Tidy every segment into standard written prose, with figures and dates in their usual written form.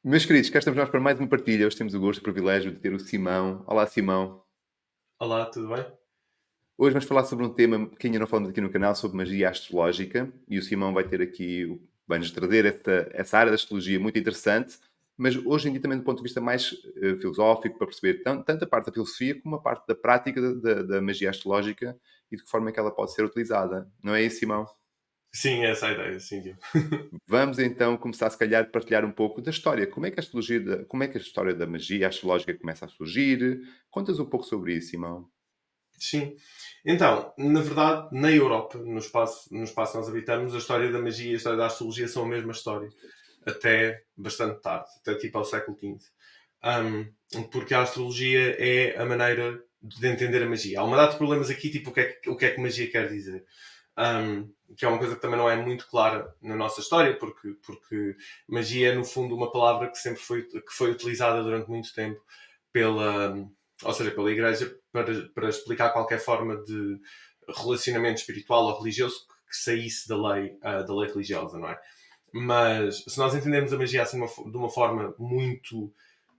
Meus queridos, cá estamos nós para mais uma partilha. Hoje temos o gosto e o privilégio de ter o Simão. Olá, Simão. Olá, tudo bem? Hoje vamos falar sobre um tema que ainda não falamos aqui no canal, sobre magia astrológica. E o Simão vai ter aqui, vai-nos trazer essa área da astrologia muito interessante, mas hoje em dia também do ponto de vista mais filosófico, para perceber tanto a parte da filosofia como a parte da prática da magia astrológica e de que forma é que ela pode ser utilizada. Não é isso, Simão? Sim, essa é a ideia, sim, Diogo. Vamos então começar, se calhar, a partilhar um pouco da história. Como é que a astrologia, como é que a história da magia astrológica começa a surgir? Contas um pouco sobre isso, Simão. Sim. Então, na verdade, na Europa, no espaço que nós habitamos, a história da magia e a história da astrologia são a mesma história. Até bastante tarde, até tipo ao século XV. Porque a astrologia é a maneira de entender a magia. Há uma data de problemas aqui, tipo o que é que magia quer dizer. Que é uma coisa que também não é muito clara na nossa história, porque magia é, no fundo, uma palavra que sempre foi utilizada durante muito tempo pela, ou seja, pela Igreja para explicar qualquer forma de relacionamento espiritual ou religioso que saísse da lei religiosa, não é? Mas se nós entendermos a magia assim de uma forma muito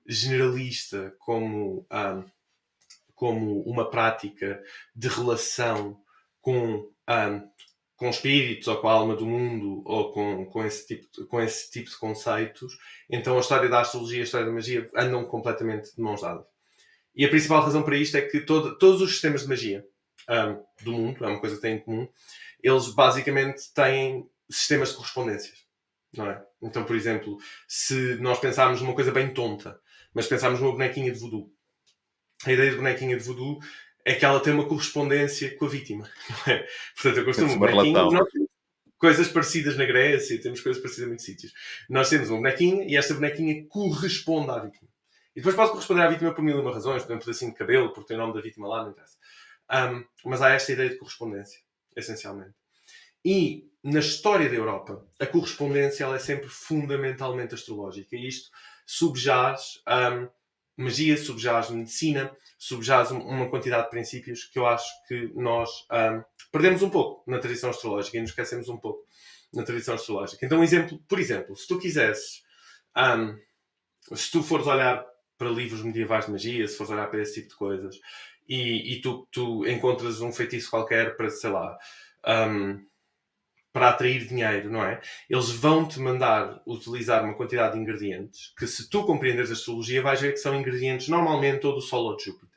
generalista, como uma prática de relação com, com espíritos ou com a alma do mundo ou com esse tipo de conceitos, então a história da astrologia e a história da magia andam completamente de mãos dadas. E a principal razão para isto é que todos os sistemas de magia do mundo, é uma coisa que têm em comum, eles basicamente têm sistemas de correspondências. Não é? Então, por exemplo, se nós pensarmos numa coisa bem tonta, mas pensarmos numa bonequinha de voodoo, a ideia de bonequinha de voodoo é que ela tem uma correspondência com a vítima. Não é? Portanto, eu construo Temos uma uma bonequinha e relação. nós temos coisas parecidas na Grécia, temos coisas parecidas em muitos sítios. Nós temos uma bonequinha e esta bonequinha corresponde à vítima. E depois pode corresponder à vítima por mil e uma razões, por um pedacinho de cabelo, porque tem o nome da vítima lá, não interessa. Mas há esta ideia de correspondência, essencialmente. E na história da Europa, a correspondência ela é sempre fundamentalmente astrológica. E isto subjaz magia, subjaz medicina, subjaz uma quantidade de princípios que eu acho que nós perdemos um pouco na tradição astrológica e nos esquecemos um pouco na tradição astrológica. Então, por exemplo, se tu quisesses, um, se tu fores olhar para livros medievais de magia, se fores olhar para esse tipo de coisas, e tu encontras um feitiço qualquer para, sei lá, um, para atrair dinheiro, não é? Eles vão-te mandar utilizar uma quantidade de ingredientes que, se tu compreenderes a astrologia, vais ver que são ingredientes normalmente ou do Sol ou de Júpiter.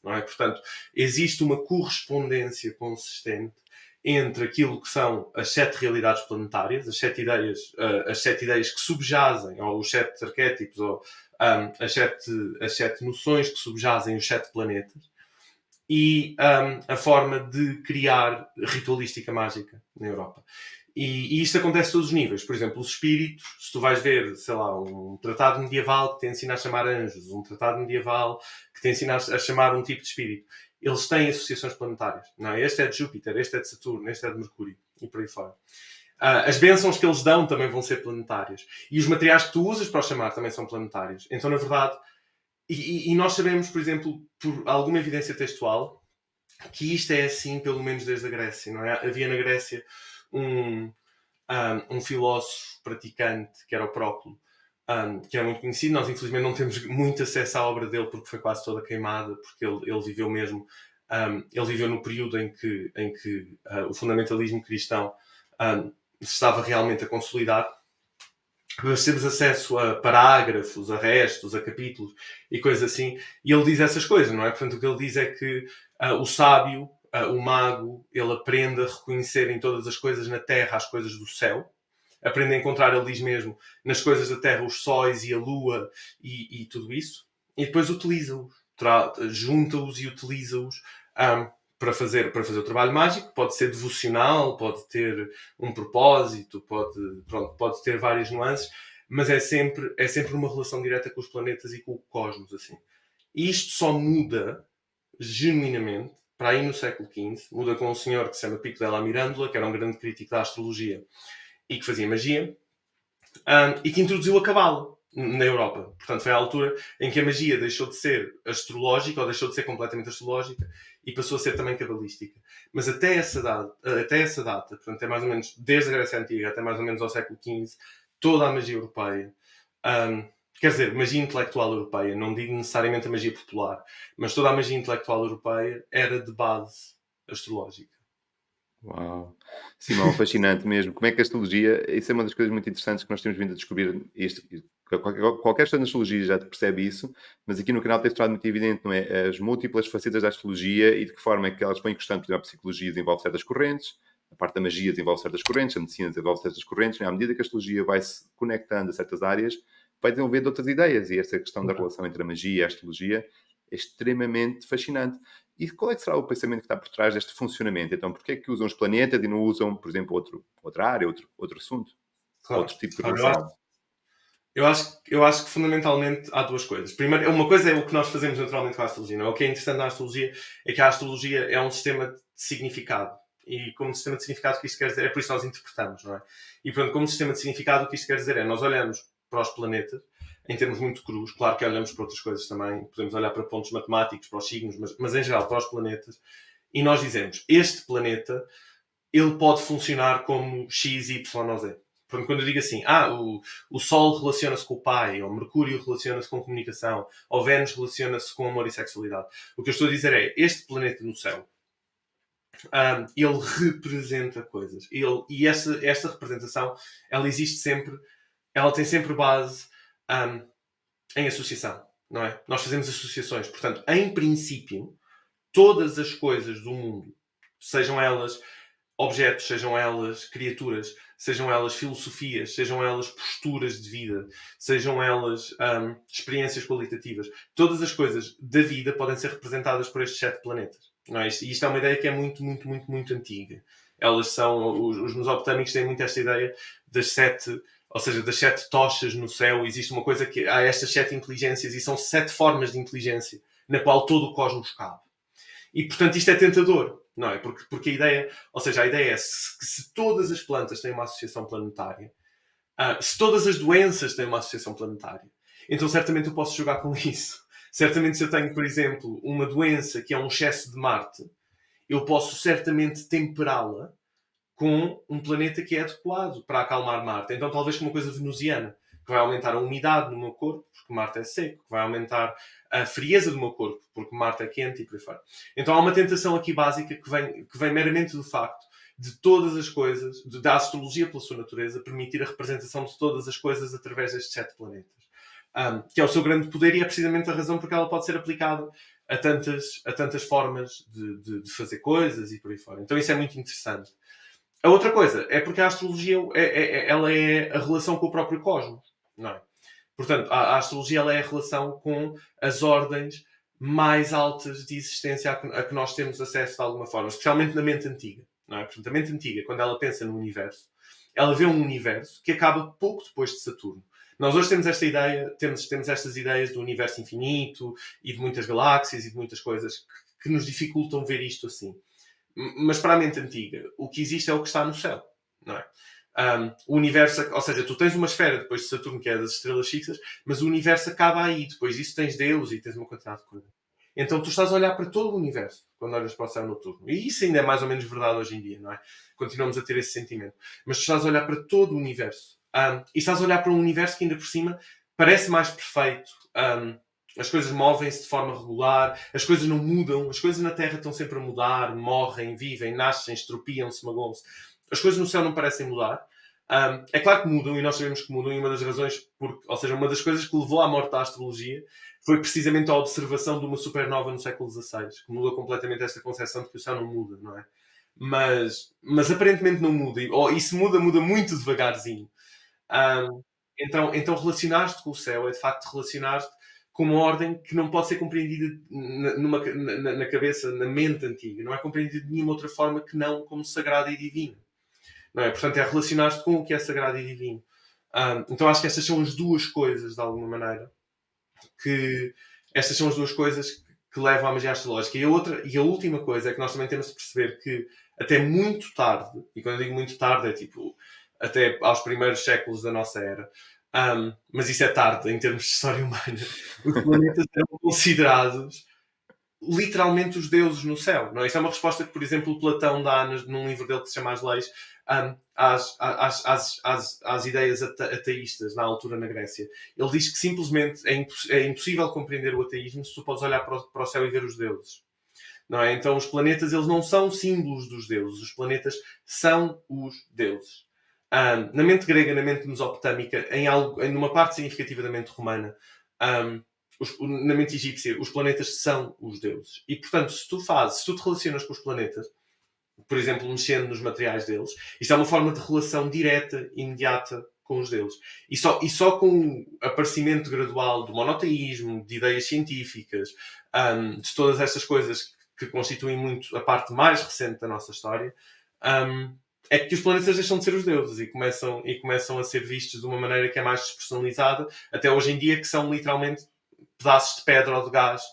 Não é? Portanto, existe uma correspondência consistente entre aquilo que são as 7 realidades planetárias, as sete ideias que subjazem, ou os 7 arquétipos, ou as sete noções que subjazem os 7 planetas, e a forma de criar ritualística mágica na Europa. E isto acontece a todos os níveis. Por exemplo, os espíritos, se tu vais ver, sei lá, um tratado medieval que te ensina a chamar anjos, um tratado medieval que te ensina a chamar um tipo de espírito, eles têm associações planetárias. Não, este é de Júpiter, este é de Saturno, este é de Mercúrio, e por aí fora. As bênçãos que eles dão também vão ser planetárias. E os materiais que tu usas para os chamar também são planetários. Então, na verdade, e nós sabemos, por exemplo, por alguma evidência textual, que isto é assim, pelo menos desde a Grécia, não é? Havia na Grécia um filósofo praticante, que era o Próculo, que era muito conhecido. Nós, infelizmente, não temos muito acesso à obra dele, porque foi quase toda queimada, porque ele viveu mesmo... ele viveu no período em que o fundamentalismo cristão se estava realmente a consolidar. Nós temos acesso a parágrafos, a restos, a capítulos e coisas assim, e ele diz essas coisas, não é? Portanto, o que ele diz é que o sábio, o mago, ele aprende a reconhecer em todas as coisas na terra as coisas do céu, aprende a encontrar, ele diz mesmo, nas coisas da terra os sóis e a lua e tudo isso, e depois utiliza-os, junta-os e utiliza-os para fazer o trabalho mágico. Pode ser devocional, pode ter um propósito, pode ter várias nuances, mas é sempre uma relação direta com os planetas e com o cosmos, assim. E isto só muda genuinamente para aí no século XV, muda com um senhor que se chama Pico della Mirandola, que era um grande crítico da astrologia e que fazia magia, e que introduziu a cabala na Europa. Portanto, foi a altura em que a magia deixou de ser astrológica, ou deixou de ser completamente astrológica, e passou a ser também cabalística. Mas até essa data, portanto, é mais ou menos desde a Grécia Antiga até mais ou menos ao século XV, toda a magia europeia quer dizer, magia intelectual europeia, não digo necessariamente a magia popular, mas toda a magia intelectual europeia era de base astrológica. Uau! Simão, fascinante mesmo. Como é que a astrologia, isso é uma das coisas muito interessantes que nós temos vindo a descobrir. Qualquer estudo de astrologia já percebe isso, mas aqui no canal tem-se tornado muito evidente, não é? As múltiplas facetas da astrologia e de que forma é que elas vão encostando, por exemplo, a psicologia desenvolve certas correntes, a parte da magia desenvolve certas correntes, a medicina desenvolve certas correntes, não é? À medida que a astrologia vai se conectando a certas áreas, vai desenvolvendo outras ideias, e esta questão da relação entre a magia e a astrologia é extremamente fascinante. E qual é que será o pensamento que está por trás deste funcionamento? Então, porquê é que usam os planetas e não usam, por exemplo, outra área, outro assunto? Claro, Outro tipo de claro, relação? eu acho que fundamentalmente há duas coisas. Primeiro, uma coisa é o que nós fazemos naturalmente com a astrologia. Não é? O que é interessante na astrologia é que a astrologia é um sistema de significado. E como sistema de significado, o que isto quer dizer é por isso nós interpretamos, não é? E pronto, como sistema de significado, o que isto quer dizer é nós olhamos para os planetas em termos muito crus. Claro que olhamos para outras coisas também. Podemos olhar para pontos matemáticos, para os signos, mas em geral para os planetas. E nós dizemos, este planeta, ele pode funcionar como X, Y ou Z. Portanto, quando eu digo assim, o Sol relaciona-se com o pai, ou Mercúrio relaciona-se com comunicação, ou Vênus relaciona-se com amor e sexualidade. O que eu estou a dizer é, este planeta no céu, ele representa coisas. E esta representação, ela existe sempre, ela tem sempre base em associação, não é? Nós fazemos associações. Portanto, em princípio, todas as coisas do mundo, sejam elas objetos, sejam elas criaturas, sejam elas filosofias, sejam elas posturas de vida, sejam elas experiências qualitativas. Todas as coisas da vida podem ser representadas por estes 7 planetas. Não é? E isto é uma ideia que é muito, muito, muito, muito antiga. Elas são, os mesopotâmicos têm muito esta ideia das 7, ou seja, das 7 tochas no céu. Existe uma coisa que há estas 7 inteligências e são 7 formas de inteligência na qual todo o cosmos cabe. E, portanto, isto é tentador, não é? Porque a ideia, ou seja, a ideia é se todas as plantas têm uma associação planetária, se todas as doenças têm uma associação planetária, então certamente eu posso jogar com isso. Certamente se eu tenho, por exemplo, uma doença que é um excesso de Marte, eu posso certamente temperá-la com um planeta que é adequado para acalmar Marte. Então talvez com uma coisa venusiana, que vai aumentar a umidade no meu corpo, porque Marte é seco, que vai aumentar a frieza do meu corpo, porque Marte é quente e por aí fora. Então há uma tentação aqui básica que vem meramente do facto de todas as coisas, da astrologia pela sua natureza, permitir a representação de todas as coisas através destes 7 planetas. Que é o seu grande poder e é precisamente a razão porque ela pode ser aplicada a tantas formas de fazer coisas e por aí fora. Então isso é muito interessante. A outra coisa é porque a astrologia ela é a relação com o próprio cosmos, não é? Portanto, a astrologia ela é a relação com as ordens mais altas de existência a que nós temos acesso de alguma forma, especialmente na mente antiga, não é? Portanto, a mente antiga, quando ela pensa no universo, ela vê um universo que acaba pouco depois de Saturno. Nós hoje temos esta ideia, temos estas ideias do universo infinito e de muitas galáxias e de muitas coisas que nos dificultam ver isto assim. Mas para a mente antiga, o que existe é o que está no céu, não é? O universo, ou seja, tu tens uma esfera depois de Saturno, que é das estrelas fixas, mas o universo acaba aí. Depois disso tens Deus e tens uma quantidade de coisas. Então tu estás a olhar para todo o universo quando olhas para o céu noturno. E isso ainda é mais ou menos verdade hoje em dia, não é? Continuamos a ter esse sentimento. Mas tu estás a olhar para todo o universo. E estás a olhar para um universo que ainda por cima parece mais perfeito. As coisas movem-se de forma regular, as coisas não mudam, as coisas na Terra estão sempre a mudar, morrem, vivem, nascem, estropiam-se, magoam-se. As coisas no céu não parecem mudar. É claro que mudam e nós sabemos que mudam, e uma das razões, ou seja, uma das coisas que levou à morte da astrologia foi precisamente a observação de uma supernova no século XVI, que mudou completamente esta concepção de que o céu não muda, não é? Mas aparentemente não muda, e se muda, muda muito devagarzinho. Então relacionar-te com o céu é de facto relacionar-te com uma ordem que não pode ser compreendida na cabeça, na mente antiga. Não é compreendida de nenhuma outra forma que não como sagrada e divina. Não é? Portanto, é relacionar-te com o que é sagrado e divino. Então acho que estas são as duas coisas, de alguma maneira, estas são as duas coisas que levam à magia astrológica. E a última coisa é que nós também temos de perceber que até muito tarde, e quando eu digo muito tarde é tipo até aos primeiros séculos da nossa era, mas isso é tarde em termos de história humana, os planetas eram considerados literalmente os deuses no céu. Não é? Isso é uma resposta que, por exemplo, Platão dá num livro dele que se chama As Leis, às ideias ateístas na altura na Grécia. Ele diz que simplesmente é impossível compreender o ateísmo se tu podes olhar para o céu e ver os deuses. Não é? Então os planetas, eles não são símbolos dos deuses. Os planetas são os deuses. Na mente grega, na mente mesopotâmica, numa parte significativa da mente romana, na mente egípcia, os planetas são os deuses. E, portanto, se tu te relacionas com os planetas, por exemplo, mexendo nos materiais deles, isto é uma forma de relação direta, imediata com os deuses. E só com o aparecimento gradual do monoteísmo, de ideias científicas, de todas estas coisas que constituem muito a parte mais recente da nossa história, é que os planetas deixam de ser os deuses e começam a ser vistos de uma maneira que é mais despersonalizada, até hoje em dia, que são literalmente pedaços de pedra ou de gás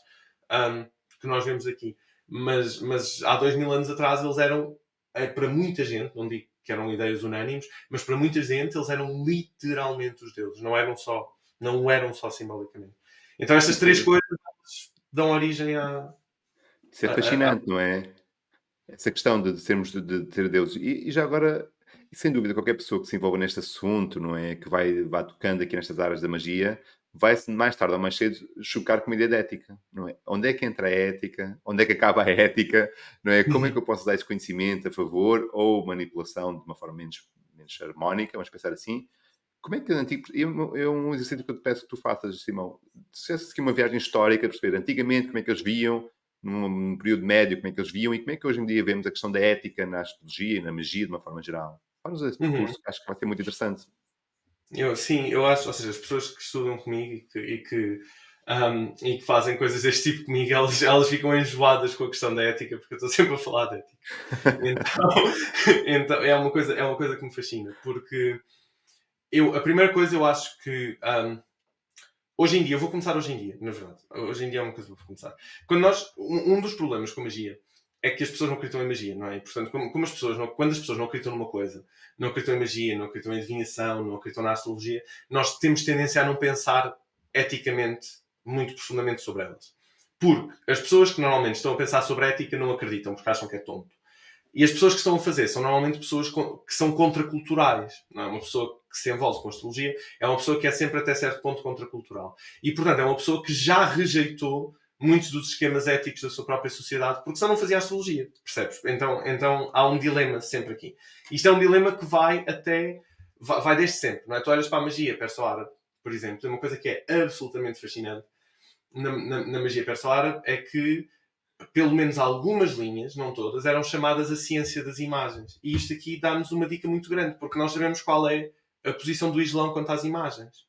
que nós vemos aqui. Mas há 2000 anos atrás eles eram, para muita gente, não digo que eram ideias unânimes, mas para muita gente eles eram literalmente os deuses, não eram só simbolicamente. Então estas três coisas dão origem Isso é fascinante, não é? Essa questão de sermos de ter deuses. E já agora, sem dúvida, qualquer pessoa que se envolva neste assunto, não é? Que vá tocando aqui nestas áreas da magia, vai-se mais tarde ou mais cedo chocar com uma ideia de ética, não é? Onde é que entra a ética? Onde é que acaba a ética? Não é? Como é que eu posso dar esse conhecimento a favor ou manipulação de uma forma menos harmónica, vamos pensar assim? Como é que é um exercício que eu te peço que tu faças, Simão. Se fizesse aqui uma viagem histórica, perceber antigamente como é que eles viam, num período médio, como é que eles viam e como é que hoje em dia vemos a questão da ética na astrologia e na magia de uma forma geral. Faz-nos esse percurso, acho que vai ser muito interessante. Eu acho, ou seja, as pessoas que estudam comigo e que fazem coisas deste tipo comigo, elas ficam enjoadas com a questão da ética, porque eu estou sempre a falar de ética. Então é uma coisa que me fascina, porque a primeira coisa eu acho que hoje em dia, eu vou começar hoje em dia, na verdade. Hoje em dia é uma coisa que vou começar. Um dos problemas com a magia é que as pessoas não acreditam em magia, não é? E, portanto, quando as pessoas não acreditam numa coisa, não acreditam em magia, não acreditam em adivinhação, não acreditam na astrologia, nós temos tendência a não pensar eticamente muito profundamente sobre elas. Porque as pessoas que normalmente estão a pensar sobre a ética não acreditam, porque acham que é tonto. E as pessoas que estão a fazer são normalmente pessoas que são contraculturais. Não é? Uma pessoa que se envolve com astrologia é uma pessoa que é sempre até certo ponto contracultural. E, portanto, é uma pessoa que já rejeitou muitos dos esquemas éticos da sua própria sociedade, porque só não fazia astrologia, percebes? Então há um dilema sempre aqui. Isto é um dilema que vai desde sempre, não é? Tu olhas para a magia perso-árabe, por exemplo, uma coisa que é absolutamente fascinante na magia perso-árabe é que pelo menos algumas linhas, não todas, eram chamadas a ciência das imagens. E isto aqui dá-nos uma dica muito grande, porque nós sabemos qual é a posição do Islão quanto às imagens.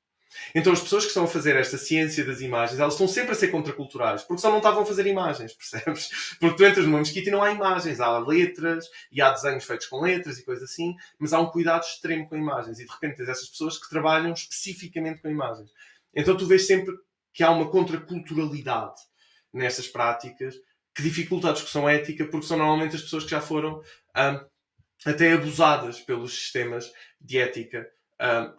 Então as pessoas que estão a fazer esta ciência das imagens, elas estão sempre a ser contraculturais, porque só não estavam a fazer imagens, percebes? Porque tu entras numa mesquita e não há imagens, há letras, e há desenhos feitos com letras e coisas assim, mas há um cuidado extremo com imagens, e de repente tens essas pessoas que trabalham especificamente com imagens. Então tu vês sempre que há uma contraculturalidade nestas práticas, que dificulta a discussão ética, porque são normalmente as pessoas que já foram até abusadas pelos sistemas de ética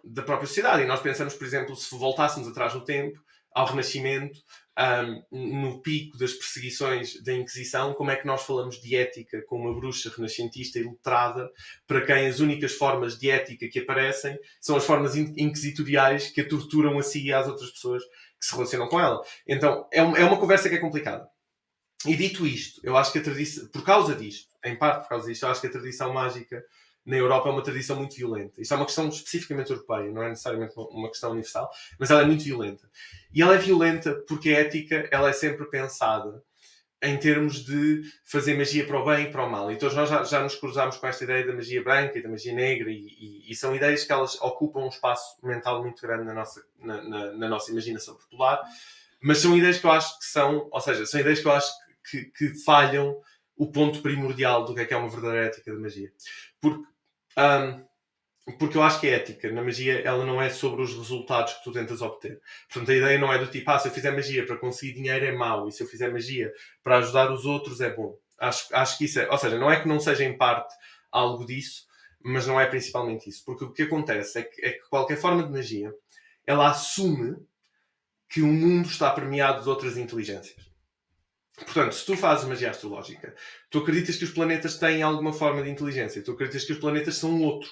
da própria sociedade. E nós pensamos, por exemplo, se voltássemos atrás no tempo, ao Renascimento, no pico das perseguições da Inquisição, como é que nós falamos de ética com uma bruxa renascentista e letrada, para quem as únicas formas de ética que aparecem são as formas inquisitoriais que a torturam a si e às outras pessoas que se relacionam com ela. Então, é uma conversa que é complicada. E dito isto, eu acho que a tradição, por causa disto, em parte por causa disto, eu acho que a tradição mágica na Europa é uma tradição muito violenta. Isto é uma questão especificamente europeia, não é necessariamente uma questão universal, mas ela é muito violenta. E ela é violenta porque a ética ela é sempre pensada em termos de fazer magia para o bem e para o mal. E todos nós já nos cruzamos com esta ideia da magia branca e da magia negra, e são ideias que elas ocupam um espaço mental muito grande na nossa imaginação popular, mas são ideias que eu acho que são ideias que eu acho que falham o ponto primordial do que é uma verdadeira ética da magia. Porque eu acho que a ética na magia ela não é sobre os resultados que tu tentas obter. Portanto, a ideia não é do tipo, se eu fizer magia para conseguir dinheiro é mau, e se eu fizer magia para ajudar os outros é bom. Acho que isso é... Ou seja, não é que não seja em parte algo disso, mas não é principalmente isso. Porque o que acontece é que qualquer forma de magia ela assume que o mundo está permeado de outras inteligências. Portanto, se tu fazes magia astrológica, tu acreditas que os planetas têm alguma forma de inteligência, tu acreditas que os planetas são outro.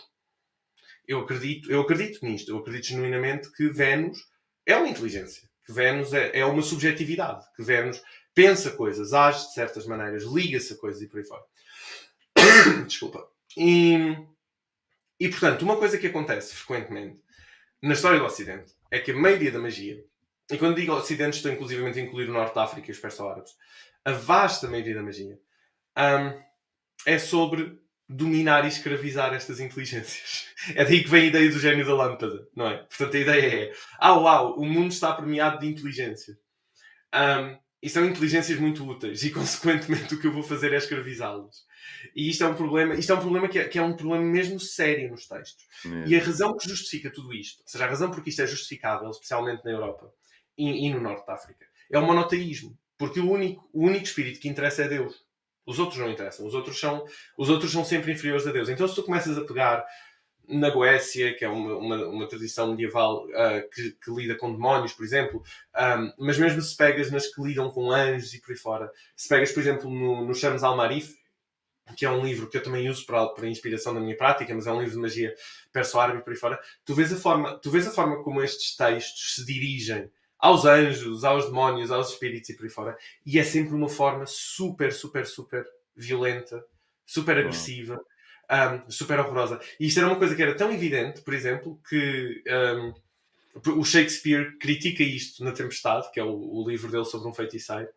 Eu acredito nisto, eu acredito genuinamente que Vênus é uma inteligência, que Vênus é uma subjetividade, que Vênus pensa coisas, age de certas maneiras, liga-se a coisas e por aí fora. Desculpa. E, portanto, uma coisa que acontece frequentemente na história do Ocidente é que a maioria da magia, e quando digo Ocidente estou inclusivamente a incluir o Norte da África e os Perso-Árabes, a vasta maioria da magia é sobre dominar e escravizar estas inteligências. É daí que vem a ideia do gênio da lâmpada, não é? Portanto, a ideia é, uau, o mundo está permeado de inteligência. E são inteligências muito úteis e, consequentemente, o que eu vou fazer é escravizá-los. E isto é um problema que é um problema mesmo sério nos textos. E a razão que justifica tudo isto, ou seja, a razão porque isto é justificável, especialmente na Europa e no Norte da África, é o monoteísmo. Porque o único espírito que interessa é Deus. Os outros não interessam. Os outros são sempre inferiores a Deus. Então, se tu começas a pegar na Goécia, que é uma tradição medieval que lida com demónios, por exemplo, mas mesmo se pegas nas que lidam com anjos e por aí fora, se pegas, por exemplo, no Shams al-Marif, que é um livro que eu também uso para inspiração da minha prática, mas é um livro de magia perso-árabe e por aí fora, tu vês a forma como estes textos se dirigem aos anjos, aos demónios, aos espíritos e por aí fora, e é sempre uma forma super, super, super violenta, super agressiva, super horrorosa. E isto era uma coisa que era tão evidente, por exemplo, que o Shakespeare critica isto na Tempestade, que é o livro dele sobre um feiticeiro,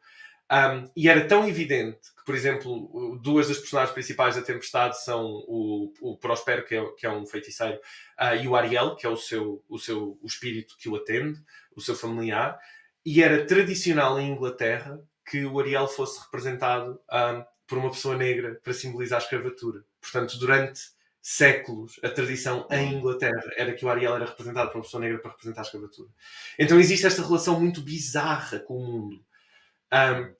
e era tão evidente que, por exemplo, duas das personagens principais da Tempestade são o Próspero, que é um feiticeiro, e o Ariel, que é o espírito que o atende, o seu familiar, e era tradicional em Inglaterra que o Ariel fosse representado por uma pessoa negra para simbolizar a escravatura. Portanto, durante séculos, a tradição em Inglaterra era que o Ariel era representado por uma pessoa negra para representar a escravatura. Então existe esta relação muito bizarra com o mundo,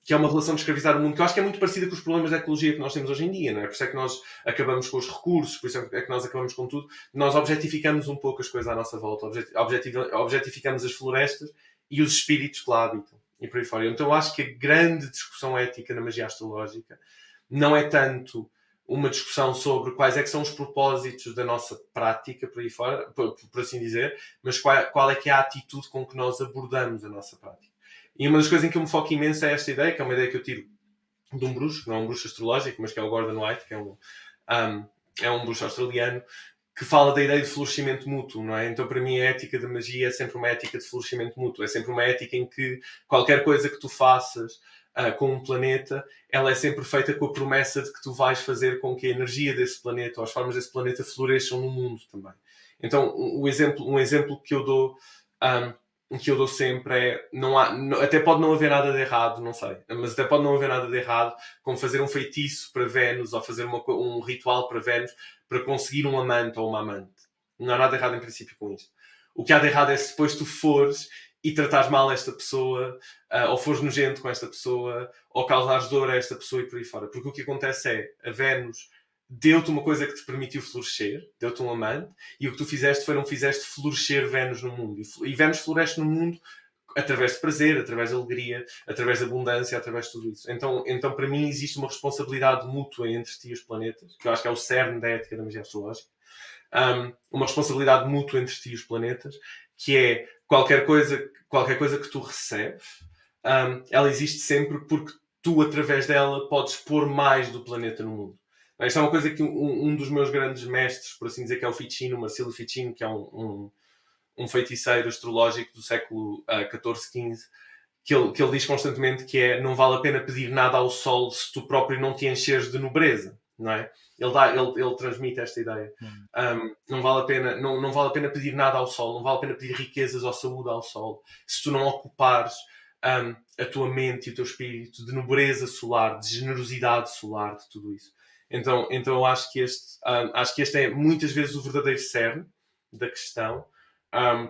que é uma relação de escravizar o mundo, que eu acho que é muito parecida com os problemas da ecologia que nós temos hoje em dia, não é? Por isso é que nós acabamos com os recursos, por isso é que nós acabamos com tudo. Nós objetificamos um pouco as coisas à nossa volta, objetificamos as florestas e os espíritos que lá habitam, e por aí fora. Então eu acho que a grande discussão ética na magia astrológica não é tanto uma discussão sobre quais é que são os propósitos da nossa prática, por aí fora, por assim dizer, mas qual é que é a atitude com que nós abordamos a nossa prática. E uma das coisas em que eu me foco imenso é esta ideia, que é uma ideia que eu tiro de um bruxo, que não é um bruxo astrológico, mas que é o Gordon White, que é um bruxo australiano, que fala da ideia de florescimento mútuo, não é? Então, para mim, a ética da magia é sempre uma ética de florescimento mútuo. É sempre uma ética em que qualquer coisa que tu faças com um planeta, ela é sempre feita com a promessa de que tu vais fazer com que a energia desse planeta, ou as formas desse planeta, floresçam no mundo também. Então, um exemplo que eu dou sempre é, até pode não haver nada de errado, não sei, mas até pode não haver nada de errado com fazer um feitiço para Vênus ou fazer um ritual para Vênus para conseguir um amante ou uma amante. Não há nada de errado em princípio com isto. O que há de errado é se depois tu fores e tratares mal esta pessoa, ou fores nojento com esta pessoa, ou causares dor a esta pessoa e por aí fora. Porque o que acontece é, a Vênus deu-te uma coisa que te permitiu florescer, deu-te um amante, e o que tu fizeste não fizeste florescer Vênus no mundo. E Vênus floresce no mundo através de prazer, através de alegria, através de abundância, através de tudo isso. Então para mim, existe uma responsabilidade mútua entre ti e os planetas, que eu acho que é o cerne da ética da magia astrológica. Uma responsabilidade mútua entre ti e os planetas, que é qualquer coisa que tu recebes, ela existe sempre porque tu, através dela, podes pôr mais do planeta no mundo. Isto é uma coisa que um dos meus grandes mestres, por assim dizer, que é o Ficino, Marcelo Ficino, que é um feiticeiro astrológico do século XIV, XV, que ele diz constantemente que não vale a pena pedir nada ao sol se tu próprio não te encheres de nobreza, não é? Ele transmite esta ideia. Não vale a pena pedir nada ao sol, não vale a pena pedir riquezas ou saúde ao sol se tu não ocupares a tua mente e o teu espírito de nobreza solar, de generosidade solar, de tudo isso. Então eu acho que este é muitas vezes o verdadeiro cerne da questão,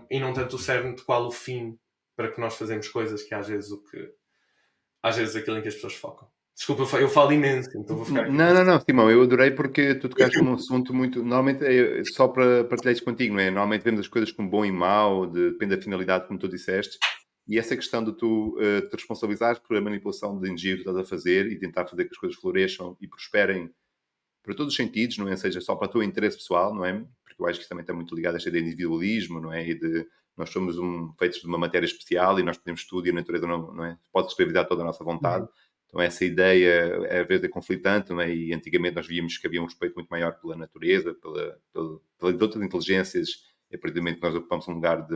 e não tanto o cerne de qual o fim para que nós fazemos coisas, que às vezes aquilo em que as pessoas focam. Desculpa, eu falo imenso, então vou ficar aqui. Não, Simão, eu adorei porque tu tocaste num assunto muito... Normalmente, só para partilhar isto contigo, não é? Normalmente vemos as coisas como bom e mau, depende da finalidade, como tu disseste, E essa questão de tu te responsabilizares por a manipulação de energia que tu estás a fazer e tentar fazer que as coisas floresçam e prosperem para todos os sentidos, não é? Seja só para o teu interesse pessoal, não é? Porque eu acho que isso também está muito ligado a esta ideia de individualismo, não é? E de nós somos feitos de uma matéria especial e nós podemos tudo e a natureza não é? Pode escravizar toda a nossa vontade. Então essa ideia às vezes é conflitante, não é? E antigamente nós víamos que havia um respeito muito maior pela natureza, pelas outras inteligências, e a partir do momento que nós ocupamos um lugar de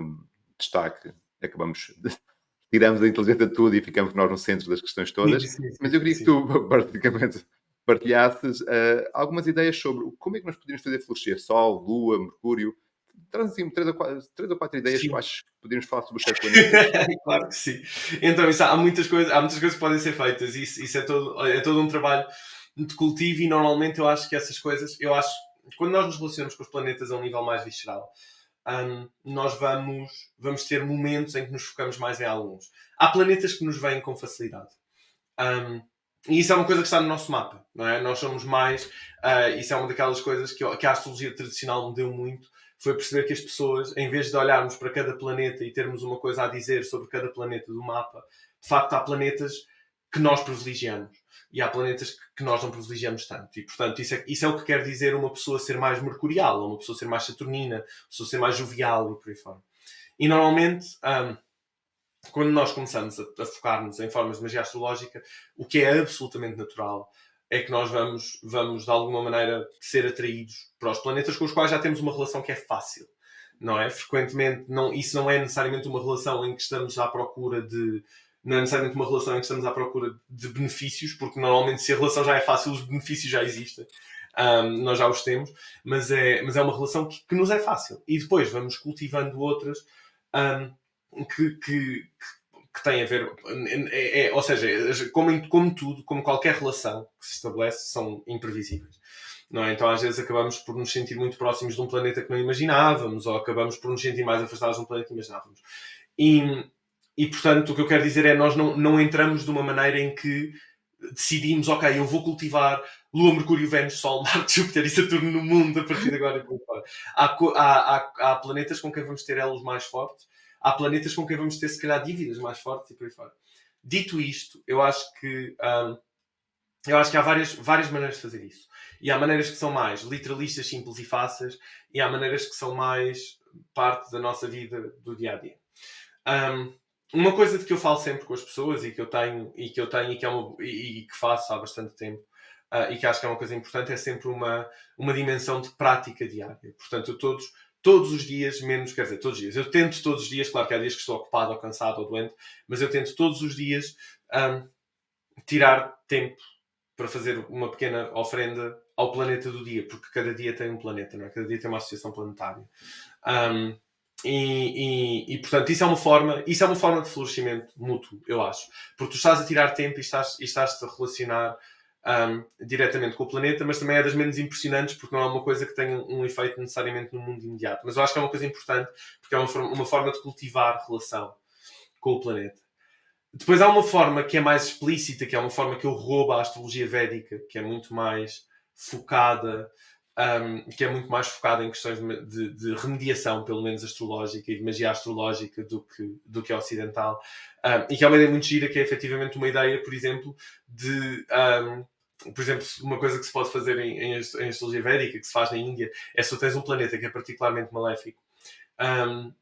destaque, acabamos tiramos a inteligência de tudo e ficamos nós no centro das questões todas. Mas eu queria que tu, praticamente, partilhasses algumas ideias sobre como é que nós poderíamos fazer florescer Sol, Lua, Mercúrio. Traz assim 3 ou 4 ideias que eu acho que poderíamos falar sobre os 7 planetas. Claro que sim. Então, há muitas coisas que podem ser feitas. Isso é todo um trabalho de cultivo e normalmente eu acho que essas coisas, quando nós nos relacionamos com os planetas a um nível mais visceral, nós vamos ter momentos em que nos focamos mais em alguns. Há planetas que nos vêm com facilidade. E isso é uma coisa que está no nosso mapa, não é? Nós somos mais... isso é uma daquelas coisas que a astrologia tradicional me deu muito, foi perceber que as pessoas, em vez de olharmos para cada planeta e termos uma coisa a dizer sobre cada planeta do mapa, de facto há planetas que nós privilegiamos e há planetas que nós não privilegiamos tanto. E, portanto, isso é o que quer dizer uma pessoa ser mais mercurial, ou uma pessoa ser mais saturnina, uma pessoa ser mais jovial e por aí fora. E, normalmente, quando nós começamos a focar-nos em formas de magia astrológica, o que é absolutamente natural é que nós vamos de alguma maneira ser atraídos para os planetas com os quais já temos uma relação que é fácil, não é? Frequentemente, isso não é necessariamente uma relação em que estamos à procura de... Não é necessariamente uma relação em que estamos à procura de benefícios, porque normalmente se a relação já é fácil, os benefícios já existem. Nós já os temos, mas é uma relação que nos é fácil. E depois vamos cultivando outras que têm a ver... ou seja, como tudo, como qualquer relação que se estabelece, são imprevisíveis. Não é? Então às vezes acabamos por nos sentir muito próximos de um planeta que não imaginávamos, ou acabamos por nos sentir mais afastados de um planeta que imaginávamos. E portanto, o que eu quero dizer é nós não entramos de uma maneira em que decidimos, ok, eu vou cultivar Lua, Mercúrio, Vênus, Sol, Marte, Júpiter e Saturno no mundo a partir de agora. Há planetas com quem vamos ter elos mais fortes, há planetas com quem vamos ter, se calhar, dívidas mais fortes e por aí fora. Dito isto, eu acho que há várias maneiras de fazer isso. E há maneiras que são mais literalistas, simples e fáceis, e há maneiras que são mais parte da nossa vida do dia-a-dia. Uma coisa de que eu falo sempre com as pessoas e que faço há bastante tempo e que acho que é uma coisa importante é sempre uma dimensão de prática diária. Portanto, eu todos os dias, todos os dias. Eu tento todos os dias, claro que há dias que estou ocupado ou cansado ou doente, mas eu tento todos os dias tirar tempo para fazer uma pequena ofrenda ao planeta do dia, porque cada dia tem um planeta, não é? Cada dia tem uma associação planetária. E portanto, isso é uma forma de florescimento mútuo, eu acho. Porque tu estás a tirar tempo e estás-te a relacionar diretamente com o planeta, mas também é das menos impressionantes porque não é uma coisa que tenha um efeito necessariamente no mundo imediato. Mas eu acho que é uma coisa importante porque é uma forma de cultivar relação com o planeta. Depois há uma forma que é mais explícita, que é uma forma que eu roubo à astrologia védica, que é muito mais focada, em questões de remediação, pelo menos astrológica, e de magia astrológica do que a ocidental. E que é uma ideia muito gira, que é efetivamente uma ideia, por exemplo, uma coisa que se pode fazer em astrologia védica, que se faz na Índia, é se tu tens um planeta que é particularmente maléfico,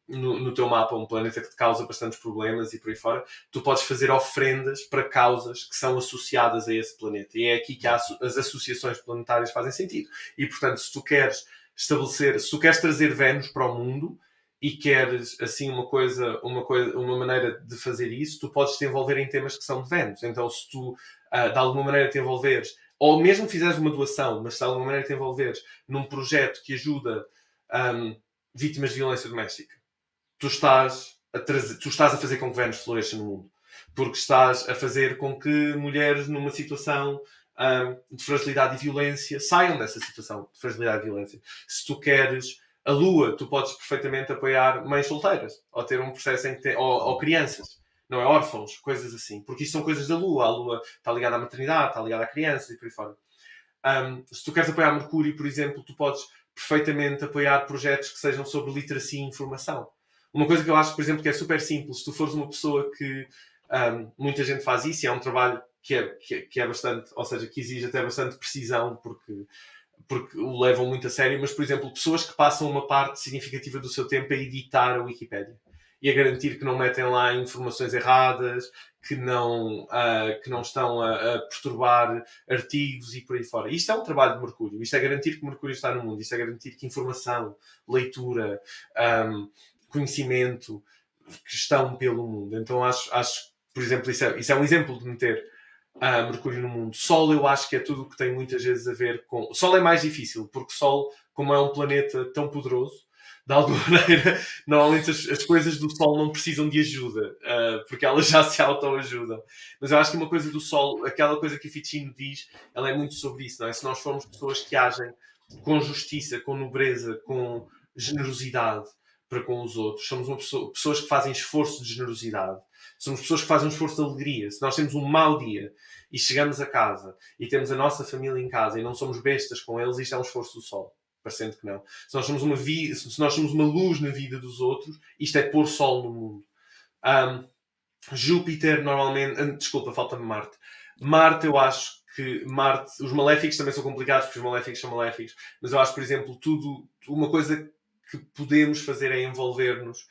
no teu mapa, um planeta que te causa bastantes problemas e por aí fora, tu podes fazer ofrendas para causas que são associadas a esse planeta. E é aqui que as associações planetárias fazem sentido. E, portanto, se tu queres trazer Vênus para o mundo e queres, assim, uma maneira de fazer isso, tu podes te envolver em temas que são de Vênus. Então, se tu, de alguma maneira, te envolveres, ou mesmo fizeres uma doação, mas de alguma maneira te envolveres num projeto que ajuda vítimas de violência doméstica, tu estás a fazer com que Vênus floresça no mundo, porque estás a fazer com que mulheres numa situação de fragilidade e violência saiam dessa situação de fragilidade e violência. Se tu queres a Lua, tu podes perfeitamente apoiar mães solteiras, ou ter um processo em que ou crianças, não é? Órfãos, coisas assim, porque isto são coisas da Lua. A Lua está ligada à maternidade, está ligada à criança e por aí fora. Se tu queres apoiar Mercúrio, por exemplo, tu podes perfeitamente apoiar projetos que sejam sobre literacia e informação. Uma coisa que eu acho, por exemplo, que é super simples, se tu fores uma pessoa que muita gente faz isso, e é um trabalho que é bastante, ou seja, que exige até bastante precisão, porque o levam muito a sério, mas, por exemplo, pessoas que passam uma parte significativa do seu tempo a editar a Wikipédia e a garantir que não metem lá informações erradas, que não estão a perturbar artigos e por aí fora. Isto é um trabalho de Mercúrio. Isto é garantir que Mercúrio está no mundo. Isto é garantir que informação, leitura, conhecimento que estão pelo mundo. Então acho por exemplo, isso é um exemplo de meter Mercúrio no mundo. Sol eu acho que é tudo o que tem muitas vezes a ver com... Sol é mais difícil, porque Sol, como é um planeta tão poderoso, de alguma maneira, normalmente as coisas do Sol não precisam de ajuda, porque elas já se autoajudam. Mas eu acho que uma coisa do Sol, aquela coisa que o Ficino diz, ela é muito sobre isso, não é? Se nós formos pessoas que agem com justiça, com nobreza, com generosidade para com os outros, somos pessoas que fazem esforço de generosidade, somos pessoas que fazem um esforço de alegria. Se nós temos um mau dia e chegamos a casa e temos a nossa família em casa e não somos bestas com eles, isto é um esforço do Sol. Parecendo que não. Se nós somos uma luz na vida dos outros, isto é pôr Sol no mundo. Júpiter, normalmente... Desculpa, falta-me Marte. Marte, eu acho que Marte... Os maléficos também são complicados, porque os maléficos são maléficos. Mas eu acho, por exemplo, uma coisa que podemos fazer é envolver-nos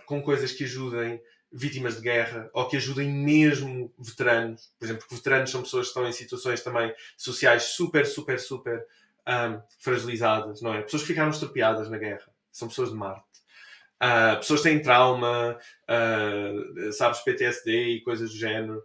com coisas que ajudem vítimas de guerra ou que ajudem mesmo veteranos. Por exemplo, porque veteranos são pessoas que estão em situações também sociais super, super, super fragilizadas, não é? Pessoas que ficaram estropiadas na guerra. São pessoas de Marte. Pessoas que têm trauma, sabes, PTSD e coisas do género.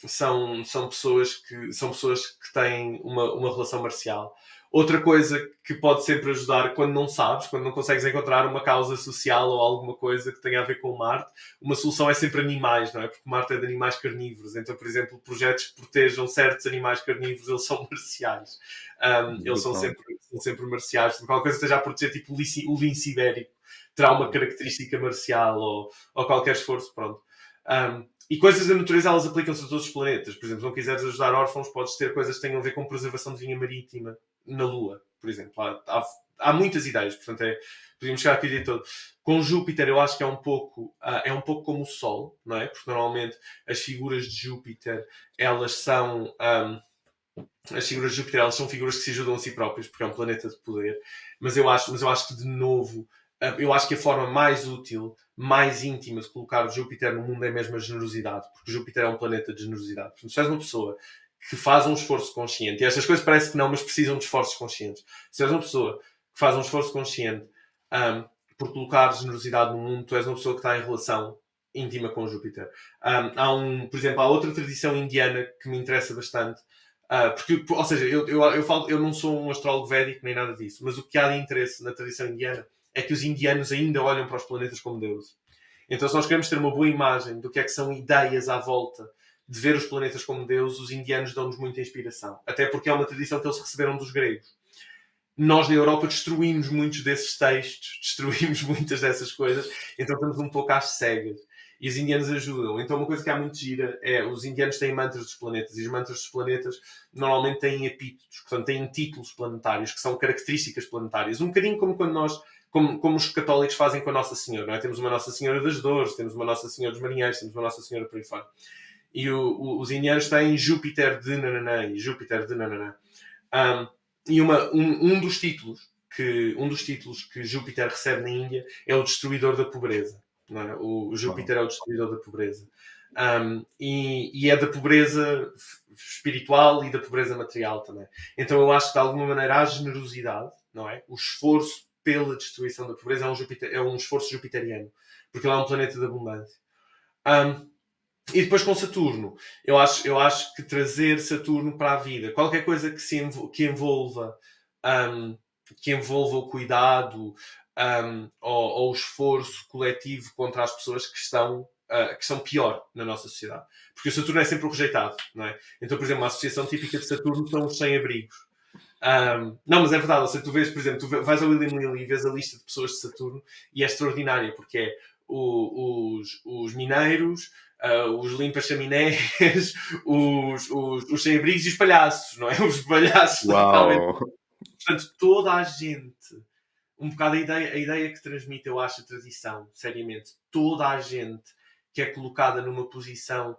São pessoas que têm uma relação marcial. Outra coisa que pode sempre ajudar quando não sabes, quando não consegues encontrar uma causa social ou alguma coisa que tenha a ver com Marte, uma solução é sempre animais, não é? Porque Marte é de animais carnívoros. Então, por exemplo, projetos que protejam certos animais carnívoros, eles são marciais. Eles são sempre marciais. Qualquer coisa que esteja a proteger, tipo o lince ibérico, terá uma característica marcial ou qualquer esforço, pronto. E coisas da natureza, elas aplicam-se a todos os planetas. Por exemplo, se não quiseres ajudar órfãos, podes ter coisas que tenham a ver com preservação de vinha marítima na Lua, por exemplo. Há muitas ideias, portanto, podíamos chegar aqui o dia todo. Com Júpiter, eu acho que é um pouco como o Sol, não é? Porque normalmente as figuras de Júpiter, elas são... as figuras de Júpiter, elas são figuras que se ajudam a si próprias, porque é um planeta de poder. Mas eu acho que, de novo, eu acho que a forma mais útil, mais íntima de colocar Júpiter no mundo é mesmo a generosidade, porque Júpiter é um planeta de generosidade. Portanto, se és uma pessoa que faz um esforço consciente, e estas coisas parece que não, mas precisam de esforços conscientes. Se és uma pessoa que faz um esforço consciente por colocar generosidade no mundo, tu és uma pessoa que está em relação íntima com Júpiter. Por exemplo, há outra tradição indiana que me interessa bastante, porque, ou seja, eu não sou um astrólogo védico nem nada disso, mas o que há de interesse na tradição indiana é que os indianos ainda olham para os planetas como deuses. Então, se nós queremos ter uma boa imagem do que é que são ideias à volta de ver os planetas como deuses, os indianos dão-nos muita inspiração. Até porque é uma tradição que eles receberam dos gregos. Nós, na Europa, destruímos muitos desses textos, destruímos muitas dessas coisas, então estamos um pouco às cegas. E os indianos ajudam. Então, uma coisa que há muito gira é os indianos têm mantras dos planetas, e os mantras dos planetas normalmente têm epítetos, portanto, têm títulos planetários, que são características planetárias. Um bocadinho como quando nós, como os católicos fazem com a Nossa Senhora, não é? Temos uma Nossa Senhora das Dores, temos uma Nossa Senhora dos Marinheiros, temos uma Nossa Senhora por aí fora. E os indianos têm Júpiter de nananã e Júpiter de nananã. E um dos títulos que Júpiter recebe na Índia é o destruidor da pobreza. Não é? O Júpiter é o destruidor da pobreza. E é da pobreza espiritual e da pobreza material também. Então eu acho que de alguma maneira a generosidade, não é? O esforço pela destruição da pobreza é um esforço jupiteriano, porque ele é um planeta de abundância. E depois com Saturno, eu acho que trazer Saturno para a vida, qualquer coisa que envolva o cuidado ou o esforço coletivo contra as pessoas que estão pior na nossa sociedade. Porque o Saturno é sempre o rejeitado, não é? Então, por exemplo, uma associação típica de Saturno são os sem-abrigos. Não, mas é verdade, ou seja, tu vês, por exemplo, tu vais ao William Lilly e vês a lista de pessoas de Saturno e é extraordinária, porque é os mineiros, os limpa-chaminés, os sem-abrigos e os palhaços, não é? Os palhaços, totalmente. Portanto, toda a gente, um bocado a ideia que transmite, eu acho, a tradição, seriamente. Toda a gente que é colocada numa posição